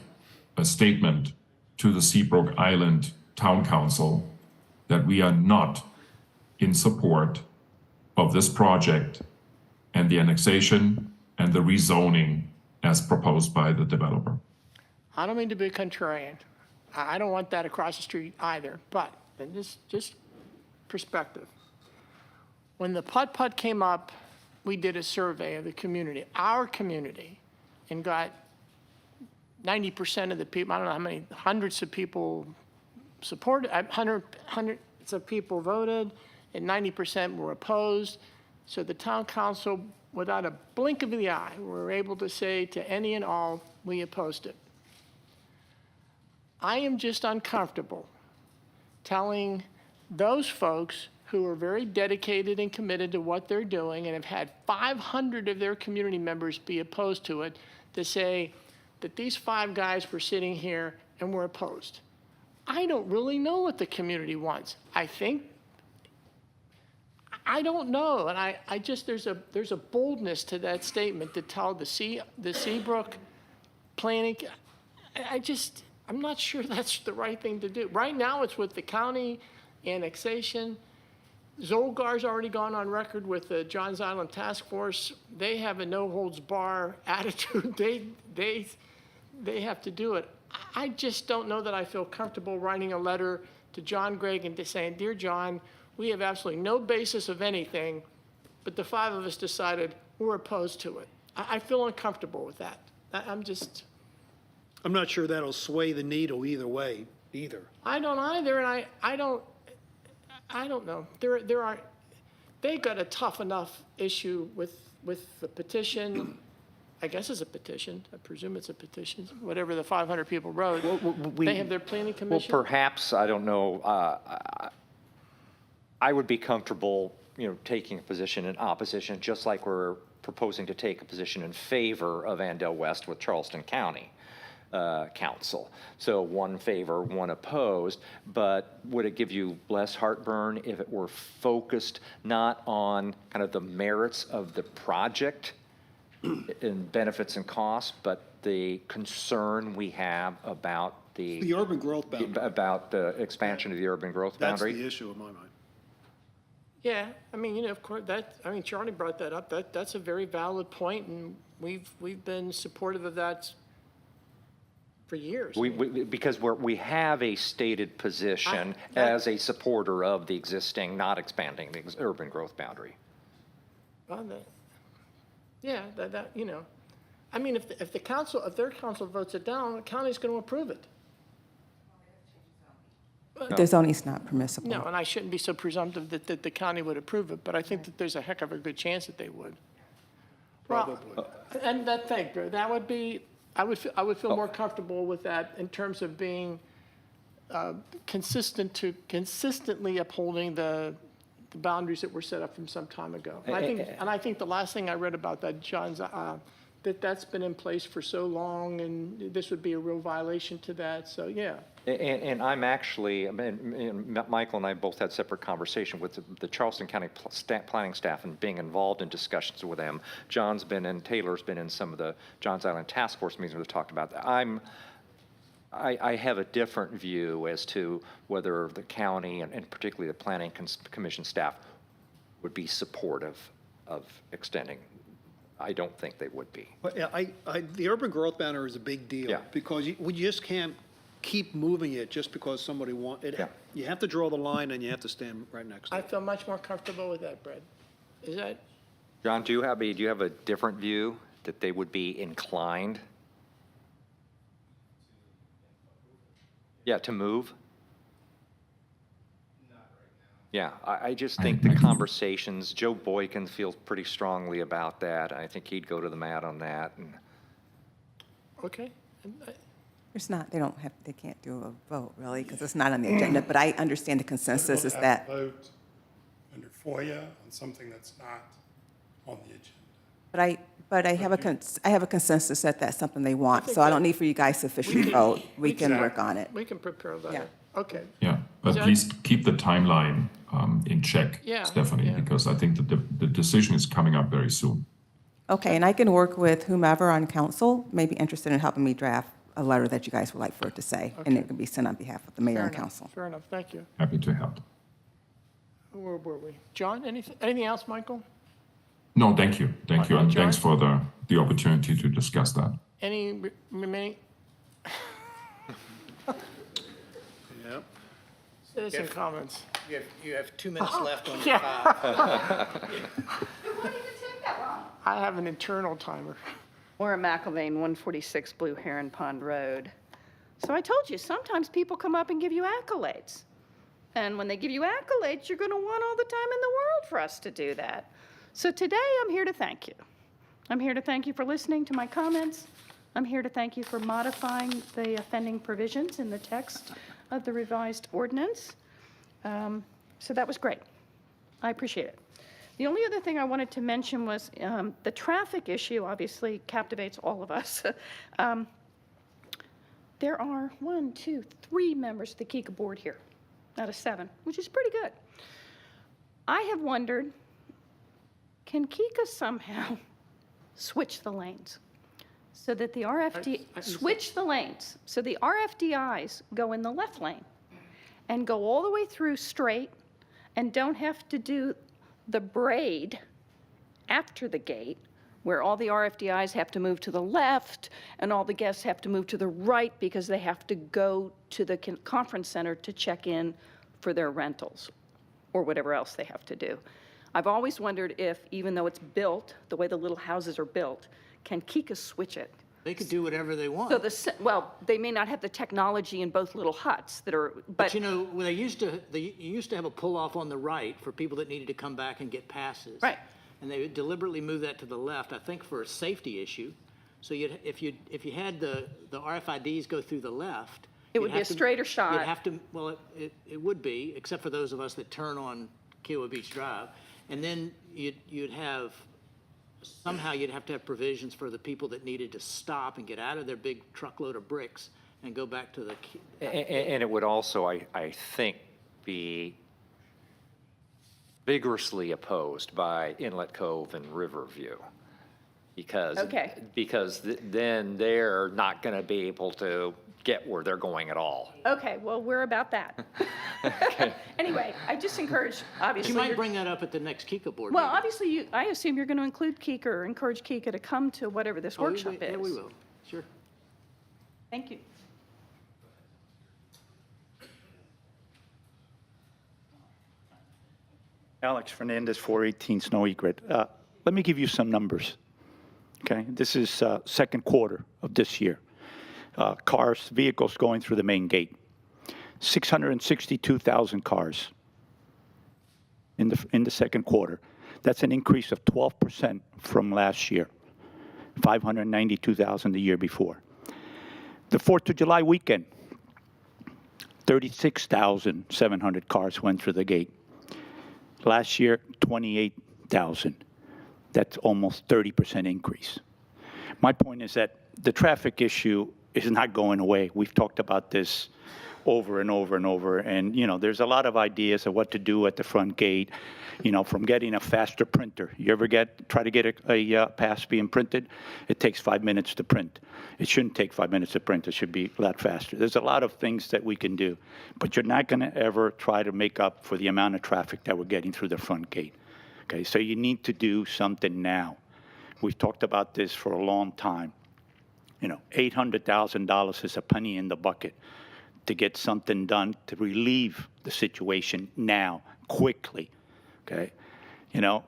E: a statement to the Seabrook Island Town Council that we are not in support of this project and the annexation and the rezoning as proposed by the developer.
F: I don't mean to be contrarian. I don't want that across the street either, but, and just perspective. When the putt-putt came up, we did a survey of the community, our community, and got 90% of the people, I don't know how many, hundreds of people supported, hundreds of people voted, and 90% were opposed. So the town council, without a blink of the eye, were able to say to any and all, we opposed it. I am just uncomfortable telling those folks who are very dedicated and committed to what they're doing and have had 500 of their community members be opposed to it, to say that these 5 guys were sitting here and were opposed. I don't really know what the community wants. I don't know, and I just, there's a boldness to that statement to tell the Seabrook planning, I'm not sure that's the right thing to do. Right now, it's with the county annexation. Zolgar's already gone on record with the Johns Island Task Force. They have a no-holds-bar attitude. They have to do it. I just don't know that I feel comfortable writing a letter to John Gregg and just saying, Dear John, we have absolutely no basis of anything, but the 5 of us decided we're opposed to it. I feel uncomfortable with that.
C: I'm not sure that'll sway the needle either way, either.
F: I don't either, and I don't know. They got a tough enough issue with the petition. I guess it's a petition. I presume it's a petition, whatever the 500 people wrote. They have their planning
B: Well,
F: commission.
B: perhaps, I don't know, I would be comfortable, taking a position in opposition, just like we're proposing to take a position in favor of Andell West with Charleston County Council. So 1 favor, 1 opposed, but would it give you less heartburn if it were focused not on kind of the merits of the project in benefits and costs, but the concern we have about
C: The urban growth boundary,
B: about the expansion of the urban growth
C: that's
B: boundary?
C: the issue in my mind.
F: Yeah, I mean, of course, Charlie brought that up. That's a very valid point, and we've been supportive of that for years.
B: Because we have a stated position
F: I-
B: as a supporter of the existing, not expanding the urban growth boundary.
F: Well, I mean, if their council votes it down, the county's going to approve it.
H: The zoning's not permissible.
F: No, and I shouldn't be so presumptive that the county would approve it, but I think that there's a heck of a good chance that they would. Well, and that would be, I would feel more comfortable with that in terms of being consistently upholding the boundaries that were set up from some time ago. And I think the last thing I read about that, John's, that's been in place for so long, and this would be a real violation to that, so, yeah.
B: And I'm actually, Michael and I both had separate conversation with the Charleston County planning staff and being involved in discussions with them. Taylor's been in some of the Johns Island Task Force meetings we've talked about that. I have a different view as to whether the county and particularly the planning commission staff would be supportive of extending. I don't think they would be.
C: But yeah, the urban growth boundary is a big deal.
B: Yeah.
C: Because we just can't keep moving it just because somebody it.
B: Yeah.
C: You have to draw the line and you have to stand right next to
F: I
C: it.
F: feel much more comfortable with that, Brett. Is that,
B: John, do you have a different view that they would be inclined? Yeah, to move? Yeah, I just think the conversations, Joe Boykin feels pretty strongly about that. I think he'd go to the mat on that, and
F: Okay.
H: There's not, they can't do a vote, really, because it's not on the agenda, but I understand the consensus is that,
I: Vote under FOIA on something that's not on the agenda.
H: but I have a consensus that that's something they want, so I don't need for you guys to officially vote. We can work on it.
F: We can prepare
H: Yeah.
F: that. Okay.
E: Yeah, but
F: Jack?
E: please keep the timeline in check,
F: Yeah,
E: Stephanie,
F: yeah.
E: because I think that the decision is coming up very soon.
H: Okay, and I can work with whomever on council may be interested in helping me draft a letter that you guys would like for it to say, and it can be sent on behalf of the mayor
F: Fair
H: and
F: enough.
H: council.
F: Fair enough, thank you.
E: Happy to help.
F: Where were we? John, anything else, Michael?
E: No, thank you. Thank you. And
F: John?
E: thanks for the opportunity to discuss that.
F: Any remaining?
D: Yep.
F: Citizen comments.
D: You have 2 minutes left on your
F: Yeah.
D: 5.
F: I have an internal timer.
J: Maura McIlvaine, 146 Blue Heron Pond Road. So I told you, sometimes people come up and give you accolades. And when they give you accolades, you're going to want all the time in the world for us to do that. So today, I'm here to thank you. I'm here to thank you for listening to my comments. I'm here to thank you for modifying the offending provisions in the text of the revised ordinance. So that was great. I appreciate it. The only other thing I wanted to mention was the traffic issue obviously captivates all of us. There are 1, 2, 3 members of the KICA board here out of 7, which is pretty good. I have wondered, can KICA somehow switch the lanes so that the switch the lanes so the RFDIs go in the left lane and go all the way through straight and don't have to do the braid after the gate, where all the RFDIs have to move to the left and all the guests have to move to the right because they have to go to the conference center to check in for their rentals or whatever else they have to do. I've always wondered if, even though it's built, the way the little houses are built, can KICA switch it?
D: They could do whatever they want.
J: So well, they may not have the technology in both little huts that are,
D: But you know, when you used to have a pull-off on the right for people that needed to come back and get passes.
J: Right.
D: And they would deliberately move that to the left, I think for a safety issue. So if you had the RFIDs go through the left.
J: It would be a straighter shot.
D: You'd have to, well, it would be, except for those of us that turn on Kiowa Beach Drive. And then you'd have, somehow you'd have to have provisions for the people that needed to stop and get out of their big truckload of bricks and go back to the.
B: and it would also, I think, be vigorously opposed by Inlet Cove and Riverview.
J: Okay.
B: Because then they're not going to be able to get where they're going at all.
J: Okay, well, we're about that. Anyway, I just encourage, obviously.
D: You might bring that up at the next Kika board
J: Well,
D: meeting.
J: obviously, I assume you're going to include KICA or encourage KICA to come to whatever this workshop is.
D: Yeah, we will, sure.
J: Thank you.
K: Alex Fernandez, 418 Snow Egret. Let me give you some numbers, okay? This is second quarter of this year. Vehicles going through the main gate. 662,000 cars in the second quarter. That's an increase of 12% from last year. 592,000 the year before. The 4th of July weekend, 36,700 cars went through the gate. Last year, 28,000. That's almost 30% increase. My point is that the traffic issue is not going away. We've talked about this over and over and over, and there's a lot of ideas of what to do at the front gate, from getting a faster printer. You ever try to get a pass being printed? It takes 5 minutes to print. It shouldn't take 5 minutes to print. It should be a lot faster. There's a lot of things that we can do, but you're not going to ever try to make up for the amount of traffic that we're getting through the front gate. Okay, so you need to do something now. We've talked about this for a long time. $800,000 is a penny in the bucket to get something done to relieve the situation now, quickly, okay?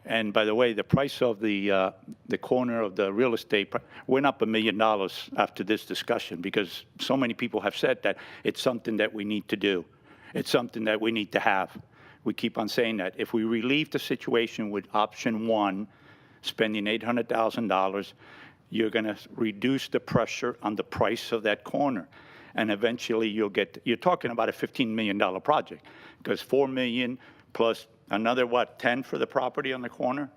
K: And by the way, the price of the corner of the real estate went up $1 million after this discussion because so many people have said that it's something that we need to do. It's something that we need to have. We keep on saying that. If we relieve the situation with option one, spending $800,000, you're going to reduce the pressure on the price of that corner. And eventually you're talking about a $15 million project, because $4 million plus another, 10 for the property on the corner?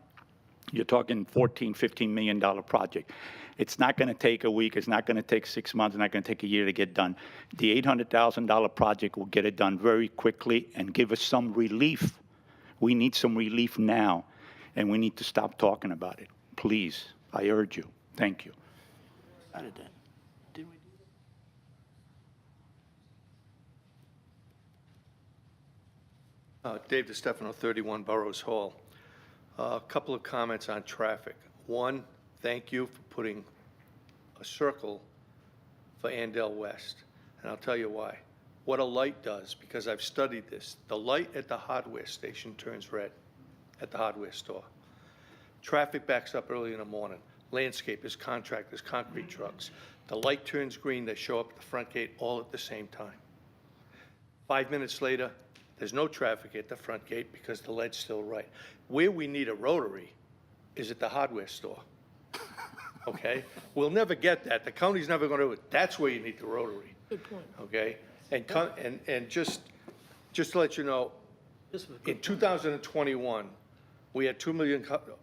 K: You're talking $14-15 million project. It's not going to take a week. It's not going to take 6 months. It's not going to take a year to get done. The $800,000 project will get it done very quickly and give us some relief. We need some relief now, and we need to stop talking about it. Please, I urge you. Thank you.
D: I did that. Did we?
L: Dave DiStefano, 31 Burroughs Hall. A couple of comments on traffic. One, thank you for putting a circle for Andell West, and I'll tell you why. What a light does, because I've studied this, the light at the hardware station turns red at the hardware store. Traffic backs up early in the morning. Landscapers, contractors, concrete trucks. The light turns green, they show up at the front gate all at the same time. 5 minutes later, there's no traffic at the front gate because the lead's still right. Where we need a rotary is at the hardware store. Okay? We'll never get that. The county's never going to do it. That's where you need the rotary.
F: Good point.
L: Okay? And just to let you know, in 2021, we had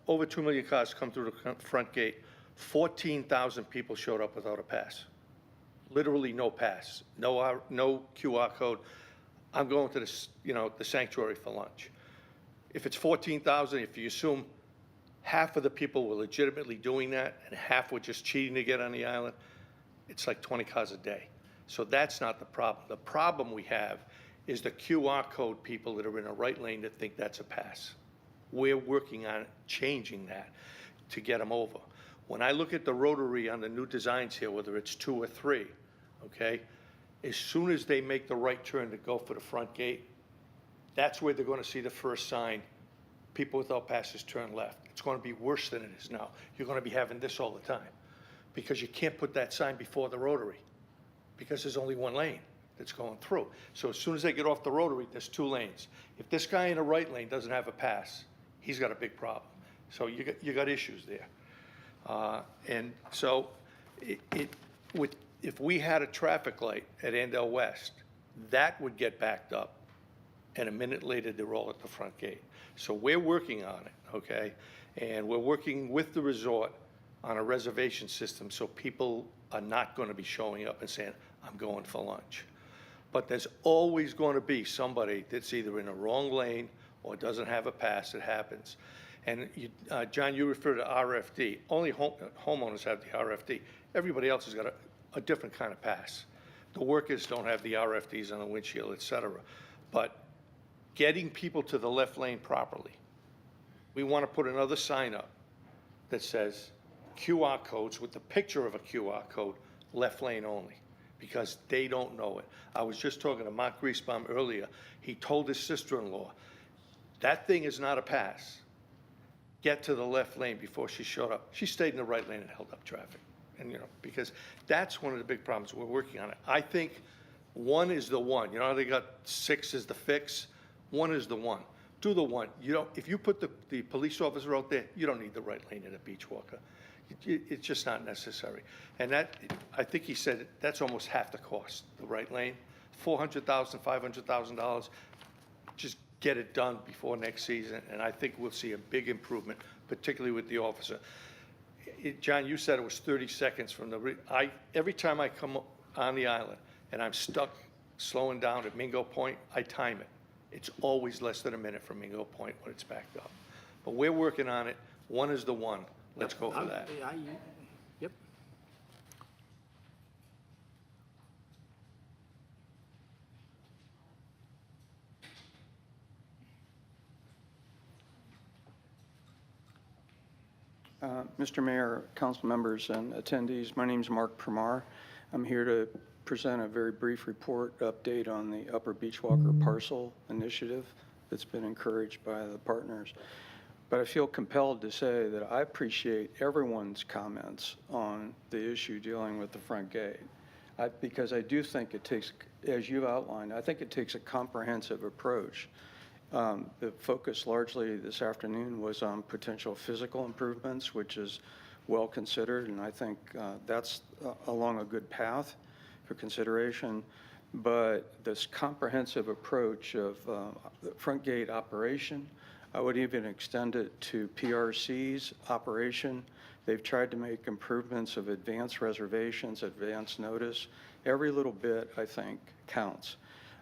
L: over 2 million cars come through the front gate. 14,000 people showed up without a pass. Literally no pass, no QR code. I'm going to the sanctuary for lunch. If it's 14,000, if you assume half of the people were legitimately doing that and half were just cheating to get on the island, it's like 20 cars a day. So that's not the problem. The problem we have is the QR code people that are in a right lane that think that's a pass. We're working on changing that to get them over. When I look at the rotary on the new designs here, whether it's 2 or 3, okay, as soon as they make the right turn to go for the front gate, that's where they're going to see the first sign, people without passes turn left. It's going to be worse than it is now. You're going to be having this all the time because you can't put that sign before the rotary because there's only one lane that's going through. So as soon as they get off the rotary, there's 2 lanes. If this guy in the right lane doesn't have a pass, he's got a big problem. So you got issues there. And so if we had a traffic light at Andell West, that would get backed up, and a minute later, they're all at the front gate. So we're working on it, okay? And we're working with the resort on a reservation system so people are not going to be showing up and saying, I'm going for lunch. But there's always going to be somebody that's either in the wrong lane or doesn't have a pass. It happens. And John, you refer to RFD. Only homeowners have the RFD. Everybody else has got a different kind of pass. The workers don't have the RFDs on the windshield, et cetera. But getting people to the left lane properly, we want to put another sign up that says QR codes with the picture of a QR code, left lane only, because they don't know it. I was just talking to Mark Griesbaum earlier. He told his sister-in-law, that thing is not a pass. Get to the left lane before she showed up. She stayed in the right lane and held up traffic. And, because that's one of the big problems. We're working on it. I think 1 is the one. You know how they got 6 is the fix? 1 is the one. Do the 1. If you put the police officer out there, you don't need the right lane in a beach walker. It's just not necessary. And that, I think he said, that's almost half the cost, the right lane. $400,000, $500,000. Just get it done before next season, and I think we'll see a big improvement, particularly with the officer. John, you said it was 30 seconds from every time I come on the island and I'm stuck slowing down at Mingo Point, I time it. It's always less than a minute from Mingo Point when it's backed up. But we're working on it. 1 is the one. Let's go for that.
D: Yep.
M: Mr. Mayor, council members, and attendees, my name is Mark Primar. I'm here to present a very brief report update on the Upper Beachwalker Parcel Initiative that's been encouraged by the partners. But I feel compelled to say that I appreciate everyone's comments on the issue dealing with the front gate. Because I do think it takes, as you've outlined, I think it takes a comprehensive approach. The focus largely this afternoon was on potential physical improvements, which is well considered, and I think that's along a good path for consideration. But this comprehensive approach of the front gate operation, I would even extend it to PRC's operation. They've tried to make improvements of advanced reservations, advance notice. Every little bit, I think, counts.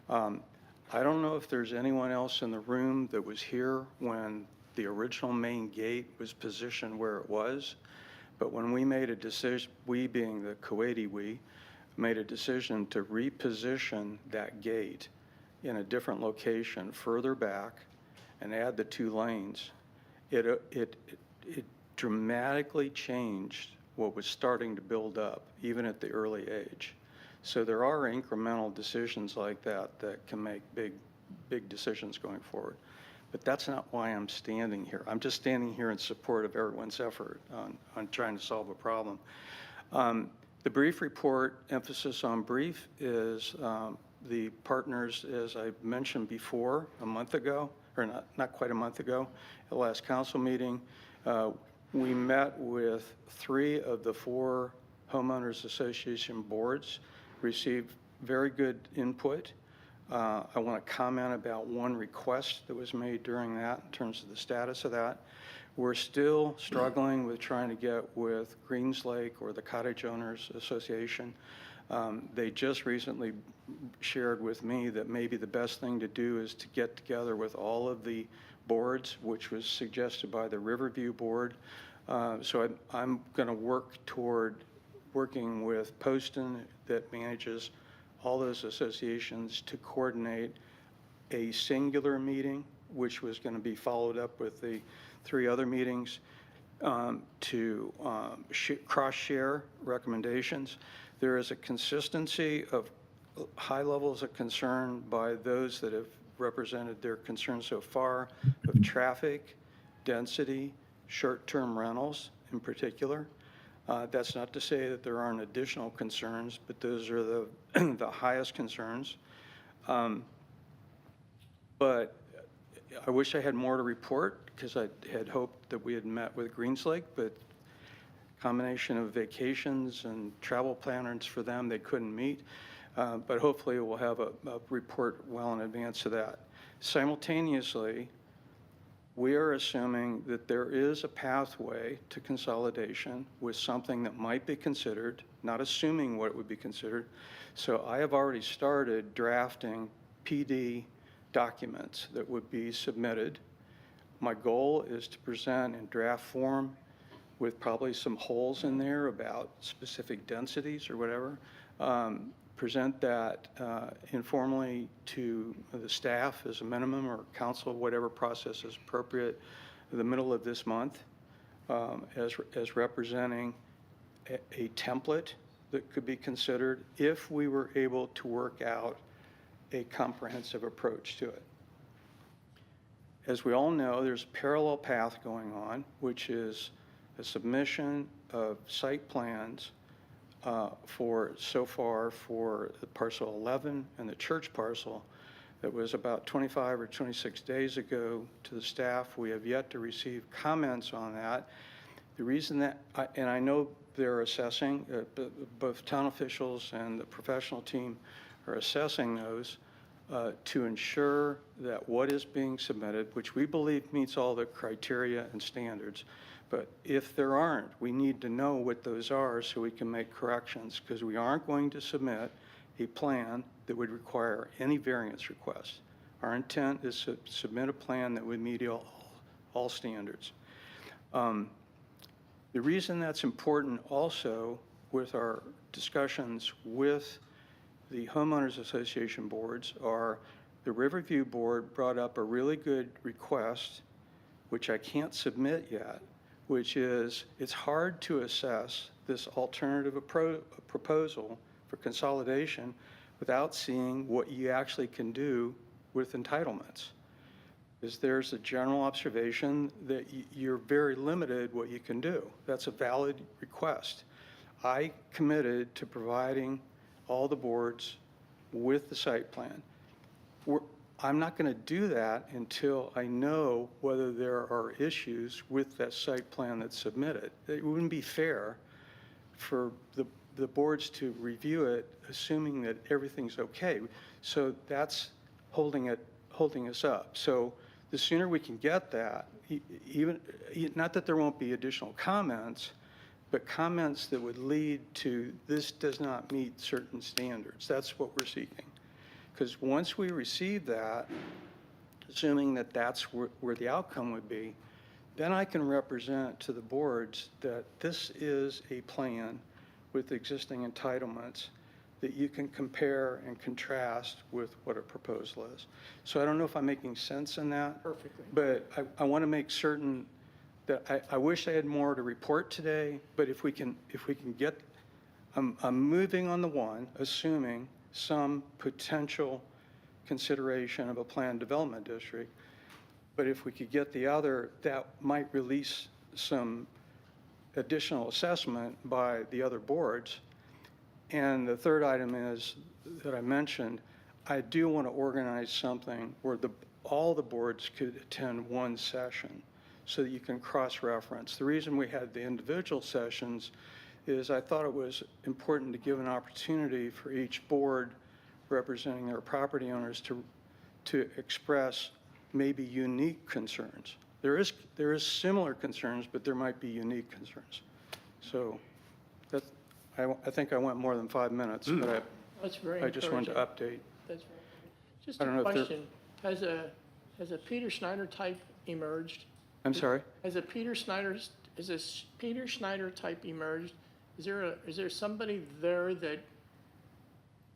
M: I don't know if there's anyone else in the room that was here when the original main gate was positioned where it was, but when we made a decision, we being the Kuwaiti we, made a decision to reposition that gate in a different location further back and add the 2 lanes, it dramatically changed what was starting to build up, even at the early age. So there are incremental decisions like that that can make big decisions going forward. But that's not why I'm standing here. I'm just standing here in support of everyone's effort on trying to solve a problem. The brief report, emphasis on brief, is the partners, as I mentioned before, a month ago, or not quite a month ago, at the last council meeting, we met with 3 of the 4 homeowners association boards, received very good input. I want to comment about one request that was made during that in terms of the status of that. We're still struggling with trying to get with Greens Lake or the Cottage Owners Association. They just recently shared with me that maybe the best thing to do is to get together with all of the boards, which was suggested by the Riverview Board. So I'm going to work toward working with Poston that manages all those associations to coordinate a singular meeting, which was going to be followed up with the 3 other meetings to cross-share recommendations. There is a consistency of high levels of concern by those that have represented their concerns so far of traffic, density, short-term rentals in particular. That's not to say that there aren't additional concerns, but those are the, the highest concerns. But I wish I had more to report because I had hoped that we had met with Greenslake, but combination of vacations and travel planners for them, they couldn't meet. But hopefully we'll have a report well in advance of that. Simultaneously, we are assuming that there is a pathway to consolidation with something that might be considered, not assuming what would be considered. So I have already started drafting PD documents that would be submitted. My goal is to present in draft form with probably some holes in there about specific densities or whatever. Present that informally to the staff as a minimum, or council, whatever process is appropriate, in the middle of this month, as representing a template that could be considered if we were able to work out a comprehensive approach to it. As we all know, there's a parallel path going on, which is a submission of site plans so far for the parcel 11 and the church parcel that was about 25 or 26 days ago to the staff. We have yet to receive comments on that. The reason that, and I know they're assessing, both town officials and the professional team are assessing those to ensure that what is being submitted, which we believe meets all the criteria and standards, but if there aren't, we need to know what those are so we can make corrections, because we aren't going to submit a plan that would require any variance requests. Our intent is to submit a plan that would meet all standards. The reason that's important also with our discussions with the homeowners association boards are the Riverview Board brought up a really good request, which I can't submit yet, which is it's hard to assess this alternative proposal for consolidation without seeing what you actually can do with entitlements. Is there's a general observation that you're very limited what you can do. That's a valid request. I committed to providing all the boards with the site plan. I'm not going to do that until I know whether there are issues with that site plan that's submitted. It wouldn't be fair for the boards to review it, assuming that everything's okay. So that's holding us up. So the sooner we can get that, even, not that there won't be additional comments, but comments that would lead to this does not meet certain standards. That's what we're seeking. Because once we receive that, assuming that that's where the outcome would be, then I can represent to the boards that this is a plan with existing entitlements that you can compare and contrast with what a proposal is. So I don't know if I'm making sense in that.
F: Perfectly.
M: But I want to make certain that I wish I had more to report today, but if we can get, I'm moving on the one, assuming some potential consideration of a planned development district. But if we could get the other, that might release some additional assessment by the other boards. And the third item is, that I mentioned, I do want to organize something where all the boards could attend one session so that you can cross-reference. The reason we had the individual sessions is I thought it was important to give an opportunity for each board representing their property owners to express maybe unique concerns. There is similar concerns, but there might be unique concerns. So that's, I think I went more than 5 minutes, but
F: That's very
M: I just wanted to update.
F: That's very Just
M: I don't
F: a
M: know if there-
F: question. Has a Peter Schneider type emerged?
M: I'm sorry?
F: Has a Peter Schneider type emerged? Is there somebody there that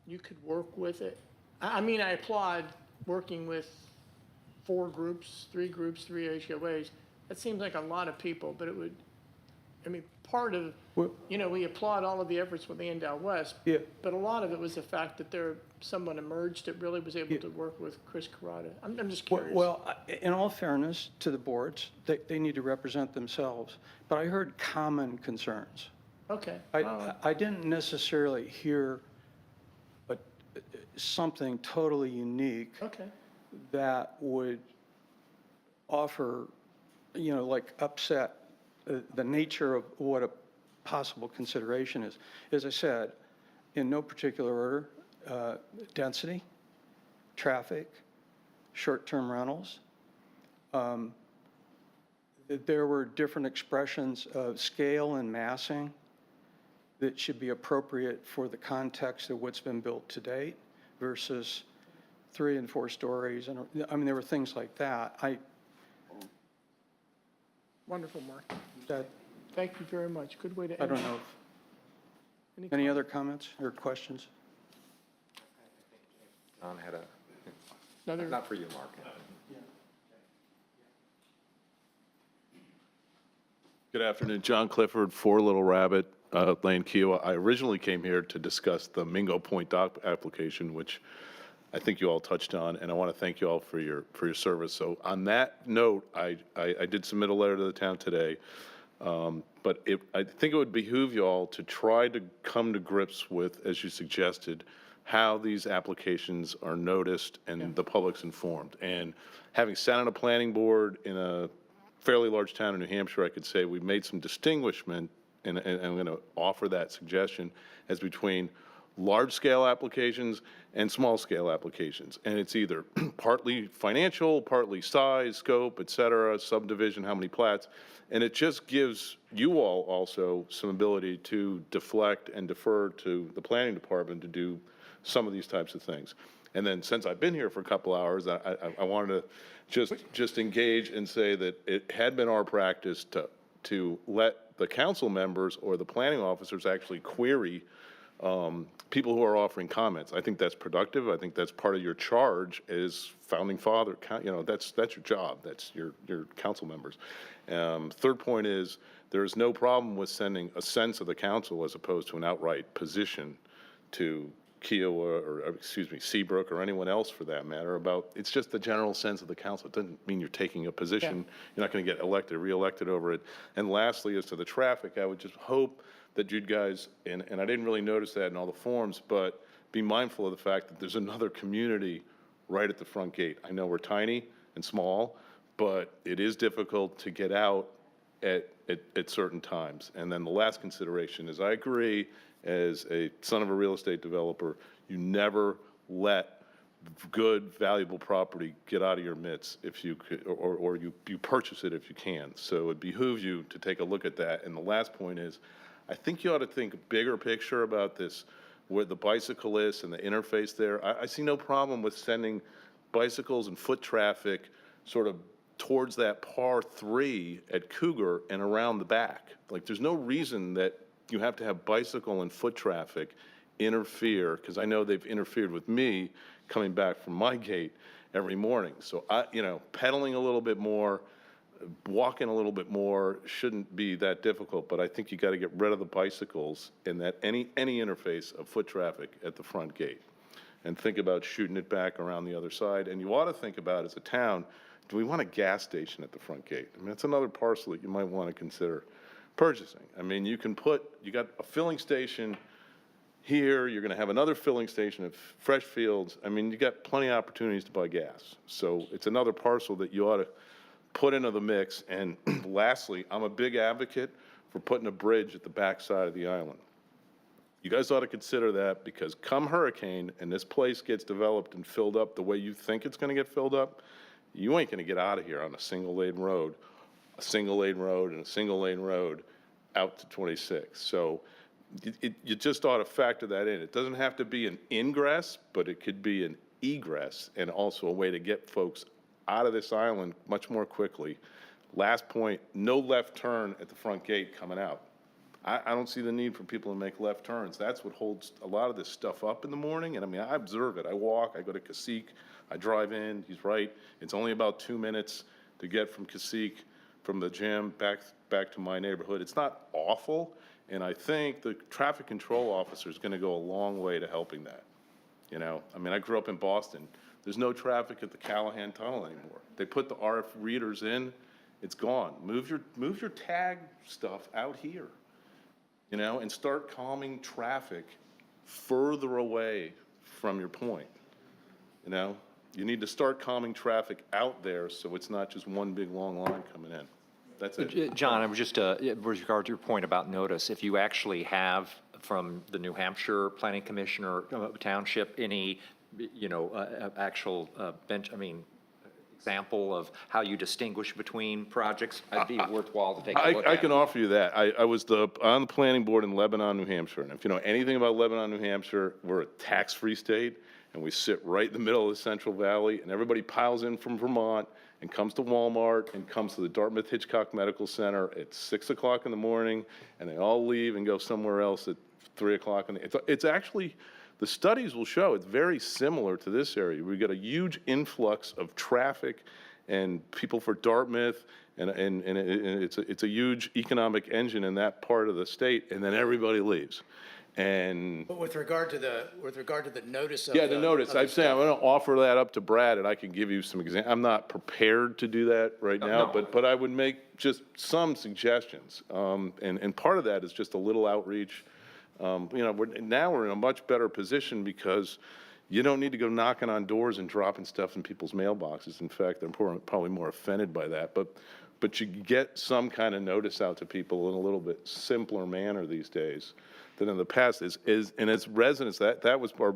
F: you could work with it? I mean, I applaud working with 3 groups, 3 HOAs. That seems like a lot of people, but it would, I mean, part of, we applaud all of the efforts with Andale West.
M: Yeah.
F: But a lot of it was the fact that someone emerged that really was able to work with Chris Carrata. I'm just curious.
M: Well, in all fairness to the boards, they need to represent themselves. But I heard common concerns.
F: Okay.
M: I didn't necessarily hear something totally unique
F: Okay.
M: that would offer, like upset the nature of what a possible consideration is. As I said, in no particular order, density, traffic, short-term rentals. There were different expressions of scale and massing that should be appropriate for the context of what's been built to date versus 3 and 4 stories. And I mean, there were things like that.
F: Wonderful, Mark.
M: That,
F: Thank you very much. Good way to
M: I
F: end.
M: don't know. Any other comments or questions?
B: John had
F: Another,
B: not for you, Mark.
N: Good afternoon, John Clifford, 4 Little Rabbit Lane, Kiowa. I originally came here to discuss the Mingo Point dock application, which I think you all touched on, and I want to thank you all for your service. So on that note, I did submit a letter to the town today, but I think it would behoove you all to try to come to grips with, as you suggested, how these applications are noticed and the public's informed. And having sat on a planning board in a fairly large town in New Hampshire, I could say we've made some distinguishment, and I'm going to offer that suggestion, as between large-scale applications and small-scale applications. And it's either partly financial, partly size, scope, et cetera, subdivision, how many plats. And it just gives you all also some ability to deflect and defer to the planning department to do some of these types of things. And then, since I've been here for a couple hours, I wanted to just engage and say that it had been our practice to let the council members or the planning officers actually query people who are offering comments. I think that's productive. I think that's part of your charge as founding father. That's your job. That's your council members. Third point is, there is no problem with sending a sense of the council as opposed to an outright position to Kiowa, or Seabrook, or anyone else for that matter, about, it's just the general sense of the council. It doesn't mean you're taking a position. You're not going to get elected or reelected over it. And lastly, as to the traffic, I would just hope that you guys, and I didn't really notice that in all the forms, but be mindful of the fact that there's another community right at the front gate. I know we're tiny and small, but it is difficult to get out at certain times. And then the last consideration is, I agree, as a son of a real estate developer, you never let good, valuable property get out of your midst if you could, or you purchase it if you can. So it behooves you to take a look at that. And the last point is, I think you ought to think bigger picture about this, where the bicyclists and the interface there. I see no problem with sending bicycles and foot traffic sort of towards that par 3 at Cougar and around the back. Like, there's no reason that you have to have bicycle and foot traffic interfere, because I know they've interfered with me coming back from my gate every morning. So pedaling a little bit more, walking a little bit more shouldn't be that difficult, but I think you got to get rid of the bicycles and that any interface of foot traffic at the front gate, and think about shooting it back around the other side. And you ought to think about, as a town, do we want a gas station at the front gate? I mean, that's another parcel that you might want to consider purchasing. I mean, you got a filling station here, you're going to have another filling station at Freshfields. I mean, you got plenty of opportunities to buy gas. So it's another parcel that you ought to put into the mix. And lastly, I'm a big advocate for putting a bridge at the backside of the island. You guys ought to consider that, because come hurricane and this place gets developed and filled up the way you think it's going to get filled up, you ain't going to get out of here on a single lane road, and a single lane road out to 26. So you just ought to factor that in. It doesn't have to be an ingress, but it could be an egress, and also a way to get folks out of this island much more quickly. Last point, no left turn at the front gate coming out. I don't see the need for people to make left turns. That's what holds a lot of this stuff up in the morning. And I mean, I observe it. I walk, I go to Cacique, I drive in, he's right. It's only about 2 minutes to get from Cacique, from the gym, back to my neighborhood. It's not awful. And I think the traffic control officer is going to go a long way to helping that. I mean, I grew up in Boston. There's no traffic at the Callahan Tunnel anymore. They put the RF readers in, it's gone. Move your tag stuff out here, and start calming traffic further away from your point. You need to start calming traffic out there, so it's not just one big long line coming in. That's it.
B: John, I was just, with regard to your point about notice, if you actually have from the New Hampshire Planning Commission or township any, actual example of how you distinguish between projects, it'd be worthwhile to take a look at.
N: I can offer you that. I was on the planning board in Lebanon, New Hampshire, and if you know anything about Lebanon, New Hampshire, we're a tax-free state, and we sit right in the middle of the Central Valley, and everybody piles in from Vermont and comes to Walmart and comes to the Dartmouth Hitchcock Medical Center at 6 o'clock in the morning, and they all leave and go somewhere else at 3 o'clock. It's actually, the studies will show it's very similar to this area. We get a huge influx of traffic and people for Dartmouth, and it's a huge economic engine in that part of the state, and then everybody leaves. And
D: But with regard to the notice of
N: yeah, the notice,
D: of the
N: I'm saying, I'm going to offer that up to Brad, and I can give you some examples. I'm not prepared to do that right now, but I would make just some suggestions. And part of that is just a little outreach. Now we're in a much better position, because you don't need to go knocking on doors and dropping stuff in people's mailboxes. In fact, they're probably more offended by that. But you get some kind of notice out to people in a little bit simpler manner these days than in the past. And as residents, that was our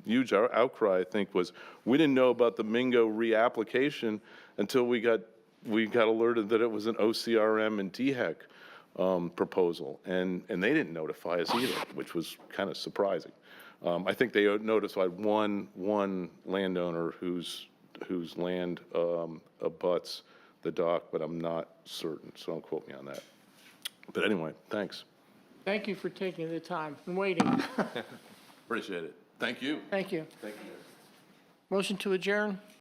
N: huge outcry, I think, was we didn't know about the Mingo reapplication until we got alerted that it was an OCRM and DHEC proposal, and they didn't notify us either, which was kind of surprising. I think they notified one landowner whose land abuts the dock, but I'm not certain, so don't quote me on that. But anyway, thanks.
F: Thank you for taking the time and waiting.
N: Appreciate it. Thank you.
F: Thank you.
N: Thank you.
F: Motion to adjourn?